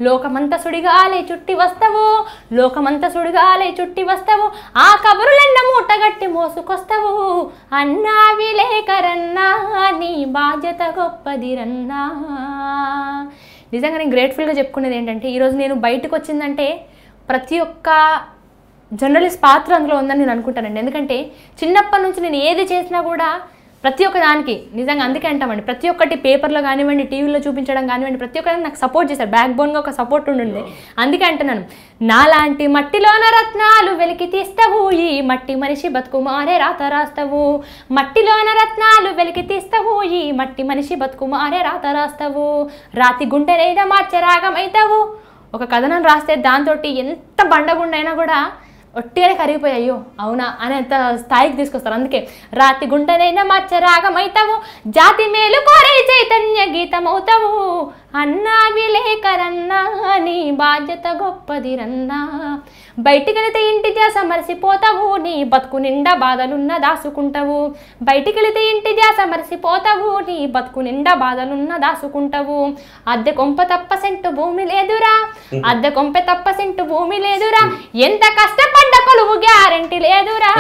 లోకమంతా సుడిగాలే చుట్టి వస్తావు, లోకమంతా సుడిగాలే చుట్టి వస్తావు, ఆ కబురులెన్న మూటగట్టి మోసుకొస్తావు. అన్నా విలేకరన్నా నీ బాధ్యత గొప్పదిరన్నా. నిజంగా నేను గ్రేట్ఫుల్గా చెప్పుకునేది ఏంటంటే, ఈరోజు నేను బయటకు వచ్చిందంటే ప్రతి ఒక్క జర్నలిస్ట్ పాత్ర అందులో ఉందని నేను అనుకుంటానండి. ఎందుకంటే చిన్నప్పటి నుంచి నేను ఏది చేసినా కూడా ప్రతి ఒక్క దానికి నిజంగా అందుకే అంటామండి, ప్రతి ఒక్కటి పేపర్లో కానివ్వండి, టీవీలో చూపించడం కానివ్వండి, ప్రతి ఒక్కరికి నాకు సపోర్ట్ చేశారు, బ్యాక్ బోన్గా ఒక సపోర్ట్ ఉండింది. అందుకే అంటున్నాను, నాలాంటి మట్టిలోన రత్నాలు వెలికి తీస్తావు, ఈ మట్టి మనిషి బతుకు మారే రాత రాస్తావు. మట్టిలోన రత్నాలు వెలికి తీస్తావు, ఈ మట్టి మనిషి బతుకు మారే రాత రాస్తావు. రాతి గుండెనైనా మార్చే రాగమైతావు. ఒక కథనం రాస్తే దాంతో ఎంత బండగుండైనా కూడా ఒట్టిగానే కరిగిపోయాయో అవునా అనేంత స్థాయికి తీసుకొస్తారు. అందుకే రాతి గుంటనైనా మచ్చ రాగమైతావు, జాతి మేలు కోరే చైతన్య గీతమవుతావు. అన్నా విలేకరన్నా నీ బాధ్యత గొప్పదిరన్నా. బయటికెళితే ఇంటి ధ్యాస మరిసిపోతావు, నీ బతుకు నిండా బాధలున్న దాసుకుంటావు. బయటికెళితే ఇంటి ధ్యాస మరిసిపోతావు, నీ బతుకు నిండా బాధలున్న దాసుకుంటావు. అద్దె కొంప తప్ప సెంటు భూమి లేదురా, అద్దె కొంప తప్ప సెంటు భూమి లేదురా, ఎంత కష్టపడ్డ కొలువు గ్యారెంటీ లేదురా.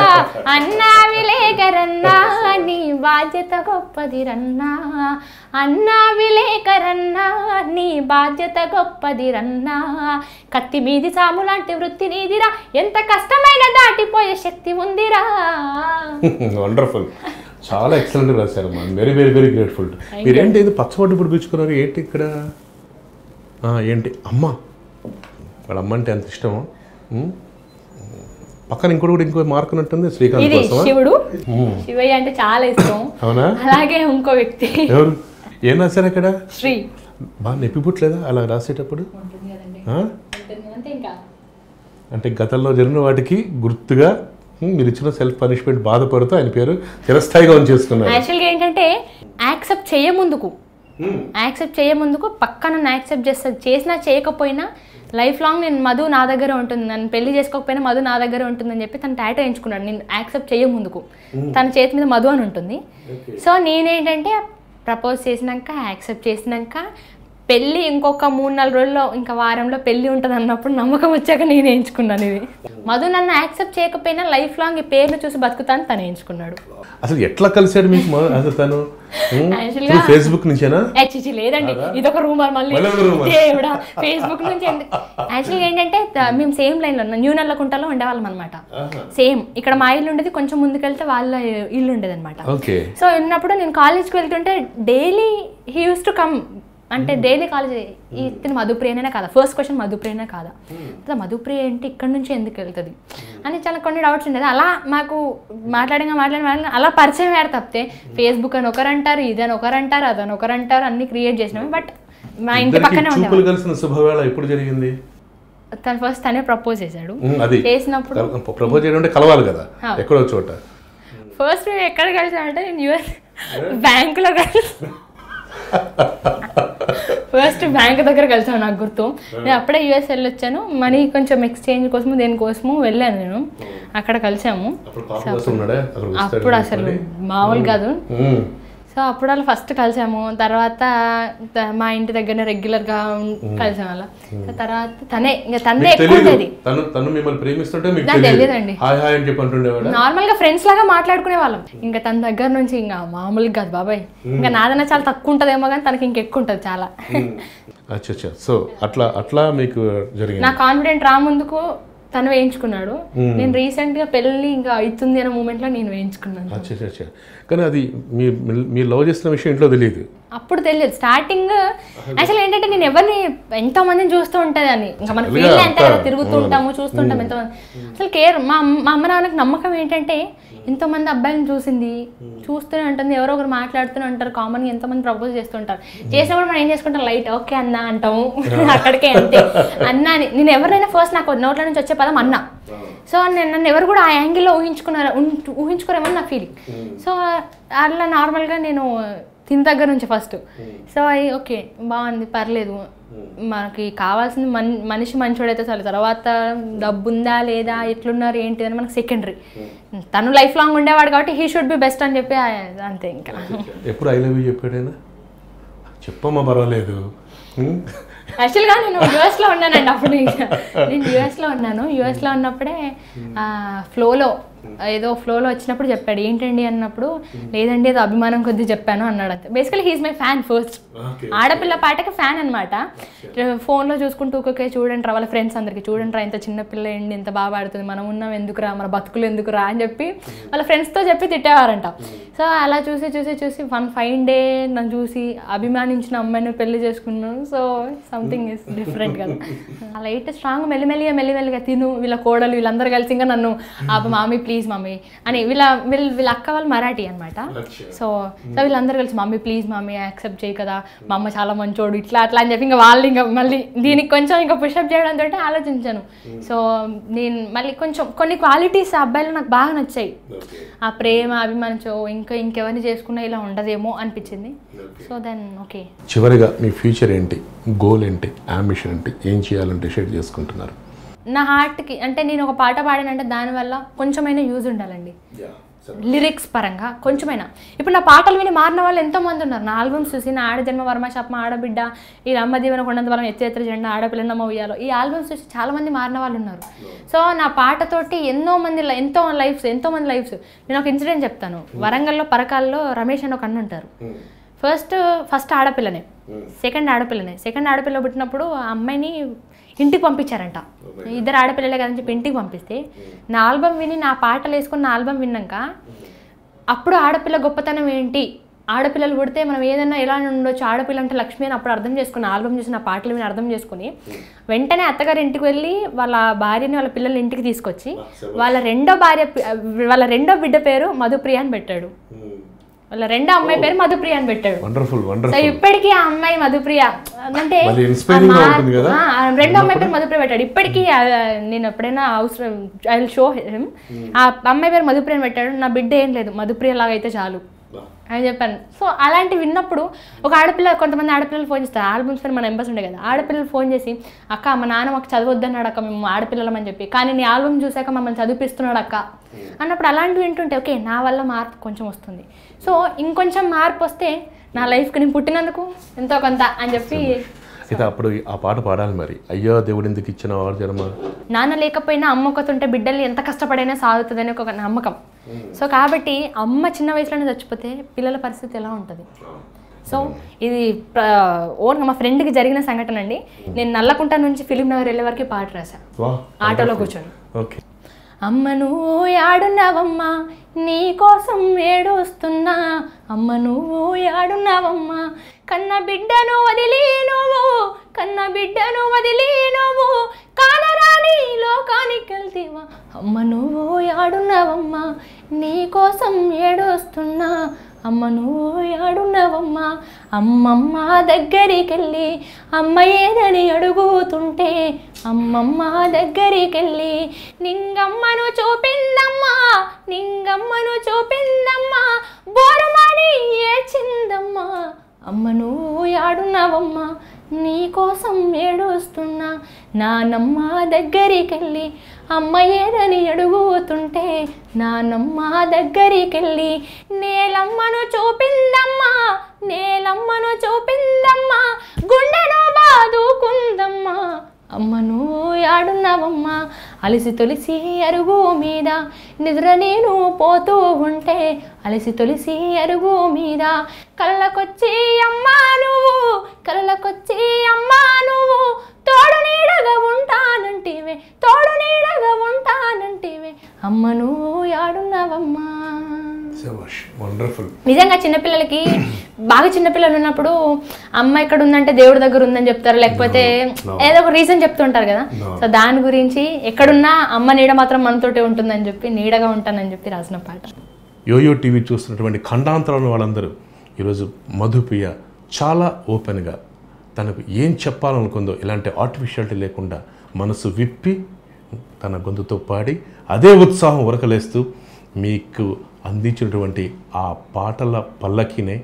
అన్నా విలేకరన్నా నీ బాధ్యత గొప్పదిరన్నా. అన్నా విలేకరన్నా నీ బాధ్యత గొప్పదిరన్నా. కత్తి మీది సాము లాంటి వృత్తి నీదిరా, ఎంత కష్టమైన దాటిపోయే శక్తి ఉందిరా. వండర్ఫుల్, చాలా ఎక్సలెంట్ రాశారు అమ్మా, వెరీ వెరీ వెరీ గ్రేట్ఫుల్. మీరేంటి ఇది పచ్చబొట్టు పిడిపించుకున్నారు ఏంటి ఇక్కడ? ఏంటి అమ్మ, వాళ్ళ అమ్మ అంటే ఎంత ఇష్టమో. పక్కన ఇంకో మార్క్ ఉన్నట్టుంది, శ్రీకాంత్ కోసం. శివుడు, శివయ్య అంటే చాలా ఇష్టం. అవునా? అలాగే ఇంకో వ్యక్తి ఎవరు, ఏం రాశారు అక్కడ? శ్రీ. బాగా నొప్పిపుట్లేదా అలా రాసేటప్పుడు? అంటే గతంలో జరిగిన వాటికి గుర్తుగా మీరు ఇచ్చిన సెల్ఫ్ పనిష్మెంట్ బాధపడుతూ ఆయన పేరు చిరస్థాయిగా ఉంచేసుకున్నారు. యాక్చువల్గా ఏంటంటే యాక్సెప్ట్ చేయముందుకు పక్క నన్ను యాక్సెప్ట్ చేస్తుంది. చేసినా చేయకపోయినా లైఫ్ లాంగ్ నేను మధు నా దగ్గర ఉంటుంది, నన్ను పెళ్లి చేసుకోకపోయినా మధు నా దగ్గర ఉంటుందని చెప్పి తను టాటూ వేయించుకున్నాడు. నేను యాక్సెప్ట్ చేయముందుకు తన చేతి మీద మధు అని ఉంటుంది. సో నేనేంటంటే ప్రపోజ్ చేసినాక, యాక్సెప్ట్ చేసినాక, పెళ్ళి ఇంకొక 3-4 రోజుల్లో ఇంకా వారంలో పెళ్ళి ఉంటుంది అన్నప్పుడు నమ్మకం వచ్చాక నేను వేయించుకున్నాను ఇది. మధు నన్ను యాక్సెప్ట్ చేయకపోయినా లైఫ్ లాంగ్ ఈ పేర్లు చూసి బతుకుతాను తను వేయించుకున్నాడు. అసలు ఎట్లా కలిసాడు మీకు అసలు తను? ఫేస్బుక్ నుంచేనా? లేదండి, ఇదొక రూమర్ మళ్ళీ దేవుడా. ఫేస్బుక్ నుంచి యాక్చువల్గా ఏంటంటే మేము సేమ్ లైన్లో న్యూ నల్లకుంటలో ఉండేవాళ్ళం అనమాట. సేమ్ ఇక్కడ మా ఇల్లు ఉండేది, కొంచెం ముందుకెళ్తే వాళ్ళ ఇల్లు ఉండేది అనమాట. సో ఉన్నప్పుడు నేను కాలేజ్కి వెళ్తుంటే daily he use to come, అంటే డైలీ కాలేజ్ ఇతను మధుప్రియనే కాదా, ఫస్ట్ క్వశ్చన్ మధుప్రియనే కాదా, మధుప్రియ ఏంటి ఇక్కడ నుంచి ఎందుకు వెళ్తుంది అని చాలా కొన్ని డౌట్స్ ఉండేది. అలా మాకు మాట్లాడి అలా పరిచయం అయ్యారు తప్పితే ఫేస్బుక్ అని ఒకరంటారు, ఇదని ఒకరంటారు, అదని ఒకరంటారు, అన్ని క్రియేట్ చేసినాము. బట్ మా ఇంటి పక్కనే కలిసిన శుభవేళ ఎప్పుడు జరిగింది? తను ఫస్ట్ తనే ప్రపోజ్ చేశాడు. చేసినప్పుడు ప్రపోజ్ చేయడం అంటే కలవాలి కదా ఎక్కడో చోట. ఫస్ట్ మేము ఎక్కడ కలిసామంటే నేను యూఎస్ బ్యాంకులో కలిసి, ఫస్ట్ బ్యాంక్ దగ్గర కలిసాను నాకు గుర్తు. నేను అప్పుడే యూఎస్ వెళ్ళొచ్చాను, మనీ కొంచెం ఎక్స్చేంజ్ కోసము దేనికోసము వెళ్ళాను నేను. అక్కడ కలిసాము. అప్పుడు అసలు మామూలు కాదు. సో అప్పుడు అలా ఫస్ట్ కలిసాము. తర్వాత మా ఇంటి దగ్గరనే రెగ్యులర్గా కలిసాము అలా. తర్వాత తనే ఎక్కువ ఉండేది. తెలియదండి, నార్మల్గా ఫ్రెండ్స్ లాగా మాట్లాడుకునే వాళ్ళం. ఇంకా తన దగ్గర నుంచి ఇంకా మామూలుగా కాదు బాబాయ్, ఇంకా నాదన్నా చాలా తక్కువ ఉంటుందేమో కానీ తనకి ఇంకెక్కువ ఉంటుంది చాలా. సో అట్లా మీకు జరిగింది. నా కాన్ఫిడెంట్ రాముందుకు తను వేయించుకున్నాడు. నేను రీసెంట్ గా పెళ్ళి ఇంకా అవుతుంది అనే మూమెంట్ లో నేను వేయించుకున్నాను. కానీ అది మీరు లవ్ చేసిన విషయం ఇంట్లో తెలియదు? అప్పుడు తెలియదు. స్టార్టింగ్ యాక్చువల్ ఏంటంటే నేను ఎవరిని ఎంతో మందిని చూస్తూ ఉంటదని, ఇంకా మన ఫీల్ అంతే కదా, తిరుగుతూ ఉంటాము, చూస్తుంటాం ఎంతోమంది. అసలు కేర్ మా అమ్మ నాన్నకి నమ్మకం ఏంటంటే ఎంతోమంది అబ్బాయిని చూస్తూనే ఉంటుంది, ఎవరో ఒకరు మాట్లాడుతూనే ఉంటారు, కామన్గా ఎంతోమంది ప్రపోజ్ చేస్తుంటారు. చేసినప్పుడు మనం ఏం చేసుకుంటాం, లైట్ ఓకే అన్నా అంటాము, అక్కడికే అంతే. అన్నా అని నేను ఎవరైనా ఫస్ట్ నాకు నోట్ల నుంచి వచ్చే పదం అన్నా. సో నన్ను ఎవరు కూడా ఆ యాంగిల్లో ఊహించుకోరేమని నా ఫీలింగ్. సో అట్లా నార్మల్గా నేను తిని దగ్గర నుంచి ఫస్ట్. సో అది ఓకే బాగుంది, పర్లేదు, మనకి కావాల్సింది మనిషి మంచోడైతే చాలు, తర్వాత డబ్బు ఉందా లేదా ఎట్లున్నారు ఏంటి అని మనకు సెకండరీ. తను లైఫ్ లాంగ్ ఉండేవాడు కాబట్టి హీ షుడ్ బి బెస్ట్ అని చెప్పి అంతే. ఇంకా ఎప్పుడు ఐ లవ్ యూ చెప్పాడైనా? చెప్పమ్మా పర్వాలేదు. యాక్చువల్గా నేను యూఎస్లో ఉన్నానండి అప్పుడు. నేను యూఎస్లో ఉన్నాను. యూఎస్లో ఉన్నప్పుడే ఫ్లోలో ఏదో ఫ్లోలో వచ్చినప్పుడు చెప్పాడు, ఏంటండి అన్నప్పుడు లేదండి ఏదో అభిమానం కొద్దీ చెప్పాను అన్నాడు. అంతే. Basically he's my fan first. ఆడపిల్ల పాటకి ఫ్యాన్ అనమాట. ఫోన్లో చూసుకుంటూ ఊరికే చూడండి రా వాళ్ళ ఫ్రెండ్స్ అందరికి, చూడండి రా ఇంత చిన్నపిల్ల ఏంటి ఇంత బాగా పాడుతుంది, మనం ఉన్నాం ఎందుకురా, మన బతుకులు ఎందుకురా అని చెప్పి వాళ్ళ ఫ్రెండ్స్తో చెప్పి తిట్టేవారంట. సో అలా చూసి చూసి చూసి వన్ ఫైన్ డే నన్ను చూసి అభిమానించిన అమ్మాయిని పెళ్లి చేసుకున్నాను. సో సంథింగ్ ఇస్ డిఫరెంట్ కదా. ఆ లైట్ స్ట్రాంగ్ మెల్లిమెల్లిగా తిను వీళ్ళ కోడలు వీళ్ళందరూ కలిసి ఇంకా నన్ను మామీ ప్లీజ్ మమ్మీ అని వీళ్ళ అక్క వాళ్ళు మరాఠీ అనమాట. సో వీళ్ళందరూ కలిసి మమ్మీ ప్లీజ్ మమ్మీ యాక్సెప్ట్ చేయి కదా, మా అమ్మ చాలా మంచోడు ఇట్లా అట్లా అని చెప్పి ఇంకా వాళ్ళు ఇంకా మళ్ళీ దీనికి కొంచెం ఇంకా పుషప్ చేయడంతో ఆలోచించాను. సో నేను మళ్ళీ కొంచెం కొన్ని క్వాలిటీస్ ఆ అబ్బాయిలు నాకు బాగా నచ్చాయి. ఆ ప్రేమ అభిమానించో ఇంకెవరిని చేసుకున్నా ఇలా ఉండదేమో అనిపించింది. So then okay. చివరిగా మీ ఫ్యూచర్ ఏంటి, గోల్ ఏంటి, అంబిషన్ ఏంటి, ఏం చేయాలంటే షేర్ చేసుకుంటున్నారు? నా హార్ట్కి అంటే నేను ఒక పాట పాడానంటే దానివల్ల కొంచెమైనా యూజ్ ఉండాలండి, లిరిక్స్ పరంగా కొంచెమైనా. ఇప్పుడు నా పాటలు విని మారిన వాళ్ళు ఎంతోమంది ఉన్నారు. నా ఆల్బమ్స్ చూసి నా ఆడజన్మ వర్మ శాపమ ఆడబిడ్డ, ఈ అమ్మ దీవెన కొండంత బలం ఎత్తెత్ర జెండా ఆడపిల్లన్నమ్మ ఉయ్యాలో, ఈ ఆల్బమ్స్ చూసి చాలామంది మారిన వాళ్ళు ఉన్నారు. సో నా పాటతోటి ఎంతో మంది లైఫ్స్. నేను ఒక ఇన్సిడెంట్ చెప్తాను. వరంగల్లో పరకాల్లో రమేష్ అని ఒక అన్న ఉంటారు. ఫస్ట్ ఆడపిల్లనే, సెకండ్ ఆడపిల్ల పుట్టినప్పుడు ఆ అమ్మాయిని ఇంటికి పంపించారంట. ఇద్దరు ఆడపిల్లలే కదని చెప్పి ఇంటికి పంపిస్తే నా ఆల్బమ్ విని నా పాటలు వేసుకుని నా ఆల్బమ్ విన్నాక అప్పుడు ఆడపిల్ల గొప్పతనం ఏంటి, ఆడపిల్లలు పుడితే మనం ఏదైనా ఎలా ఉండొచ్చు, ఆడపిల్ల అంటే లక్ష్మి అని అప్పుడు అర్థం చేసుకుని ఆల్బమ్ చూసి నా పాటలు విని అర్థం చేసుకుని వెంటనే అత్తగారి ఇంటికి వెళ్ళి వాళ్ళ భార్యని వాళ్ళ పిల్లల్ని ఇంటికి తీసుకొచ్చి వాళ్ళ రెండో బిడ్డ పేరు మధుప్రియ అని పెట్టాడు. వాళ్ళ రెండో అమ్మాయి పేరు మధుప్రియ అని పెట్టాడు. సో ఇప్పటికీ ఆ అమ్మాయి మధుప్రియ అంటే రెండో అమ్మాయి పేరు మధుప్రియ పెట్టాడు. ఇప్పటికీ నేను ఎప్పుడైనా అవసరం ఐ విల్ షో హిమ్. ఆ అమ్మాయి పేరు మధుప్రియ అని పెట్టాడు. నా బిడ్డ ఏం లేదు మధుప్రియ లాగా అయితే చాలు అని చెప్పాను. సో అలాంటివి విన్నప్పుడు ఒక కొంతమంది ఆడపిల్లలు ఫోన్ చేస్తారు, ఆల్బమ్స్ పైన మన ఎంబస్ ఉండే కదా, ఆడపిల్లలు ఫోన్ చేసి అక్క మా నాన్న మాకు చదవద్దన్నాడు అక్క, మేము ఆడపిల్లలం అని చెప్పి, కానీ నీ ఆల్బమ్ చూసాక మమ్మల్ని చదివిపిస్తున్నాడు అక్క అన్నప్పుడు అలాంటివి వింటుంటే ఓకే నా వల్ల మార్పు కొంచెం వస్తుంది. సో ఇంకొంచెం మార్పు వస్తే నా లైఫ్కి నేను పుట్టినందుకు ఎంతో కొంత అని చెప్పి. అయితే అప్పుడు ఆ పాట పాడాలి మరి, అయ్యో దేవుడు ఎందుకు ఇచ్చిన వాడు జన్మ, నాన్న లేకపోయినా అమ్మ ఒకతుంటే బిడ్డల్ని ఎంత కష్టపడైనా సాగుతుందని ఒక నమ్మకం. సో కాబట్టి అమ్మ చిన్న వయసులోనే చచ్చిపోతే పిల్లల పరిస్థితి ఎలా ఉంటుంది. సో ఇది ఓన్గా మా ఫ్రెండ్కి జరిగిన సంఘటన అండి. నేను నల్లకుంట నుంచి ఫిలిం నగర్ వెళ్ళే వరకు పాట రాశాను ఆటోలో కూర్చొని. ఓకే. అమ్మ నువ్వు యాడున్నావమ్మా నీ కోసం ఏడుస్తున్నా, అమ్మ నువ్వు యాడున్నావమ్మా కన్న బిడ్డను వదిలి నువ్వు కానరాని లోకానికి వెళ్తీవా, అమ్మ నువ్వు యాడున్నావమ్మా నీ కోసం ఏడుస్తున్నా, అమ్మ నువ్వు యాడున్నావమ్మా. అమ్మమ్మ దగ్గరికెళ్ళి అమ్మ ఏదని అడుగుతుంటే అమ్మమ్మ దగ్గరికెళ్ళి నింగమ్మను చూపిందమ్మా బోరుమని ఏడ్చిందమ్మా, అమ్మ నువ్వు యాడున్నావమ్మా నీ కోసం ఏడుస్తున్నా, నానమ్మ దగ్గరికెళ్ళి అమ్మ ఏదని అడుగుతుంటే నానమ్మ దగ్గరికెళ్ళి నేలమ్మను చూపిందమ్మా గుండెను బాదుకుందమ్మా, అమ్మ నువ్వు యాడున్నావమ్మా అలిసి తొలిసి అరుగు మీద నిద్ర నేను పోతూ ఉంటే అలిసి అరుగు మీద కళ్ళకొచ్చి అమ్మా నువ్వు తోడు నీడగా ఉంటానంటివే అమ్మ నువ్వు యాడున్నావమ్మా. నిజంగా చిన్నపిల్లలకి బాగా చిన్నపిల్లలు ఉన్నప్పుడు అమ్మ ఎక్కడ ఉందంటే దేవుడి దగ్గర ఉందని చెప్తారు, లేకపోతే ఏదో ఒక రీజన్ చెప్తుంటారు కదా. సో దాని గురించి ఎక్కడున్నా అమ్మ నీడ మాత్రం మనతోటే ఉంటుందని చెప్పి నీడగా ఉంటానని చెప్పి రాసిన పాట. యోయో టీవీ చూస్తున్నటువంటి ఖండాంతరాల వాళ్ళందరూ ఈరోజు మధుప్రియ చాలా ఓపెన్గా తనకు ఏం చెప్పాలనుకుందో ఇలాంటి ఆర్టిఫిషియాలిటీ లేకుండా మనసు విప్పి తన గొంతుతో పాడి అదే ఉత్సాహం ఉరకలేస్తూ మీకు అందించినటువంటి ఆ పాటల పల్లకినే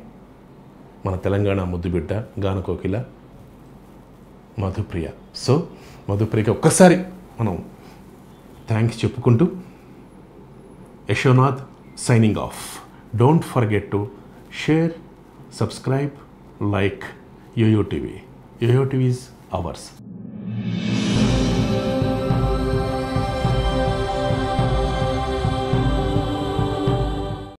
మన తెలంగాణ ముద్దుబిడ్డ గానకోకిల మధుప్రియ. సో మధుప్రియకి ఒక్కసారి మనం థ్యాంక్స్ చెప్పుకుంటూ Yashonath signing off. Don't forget to share, subscribe, like Yoyo TV. Yoyo TV is ours.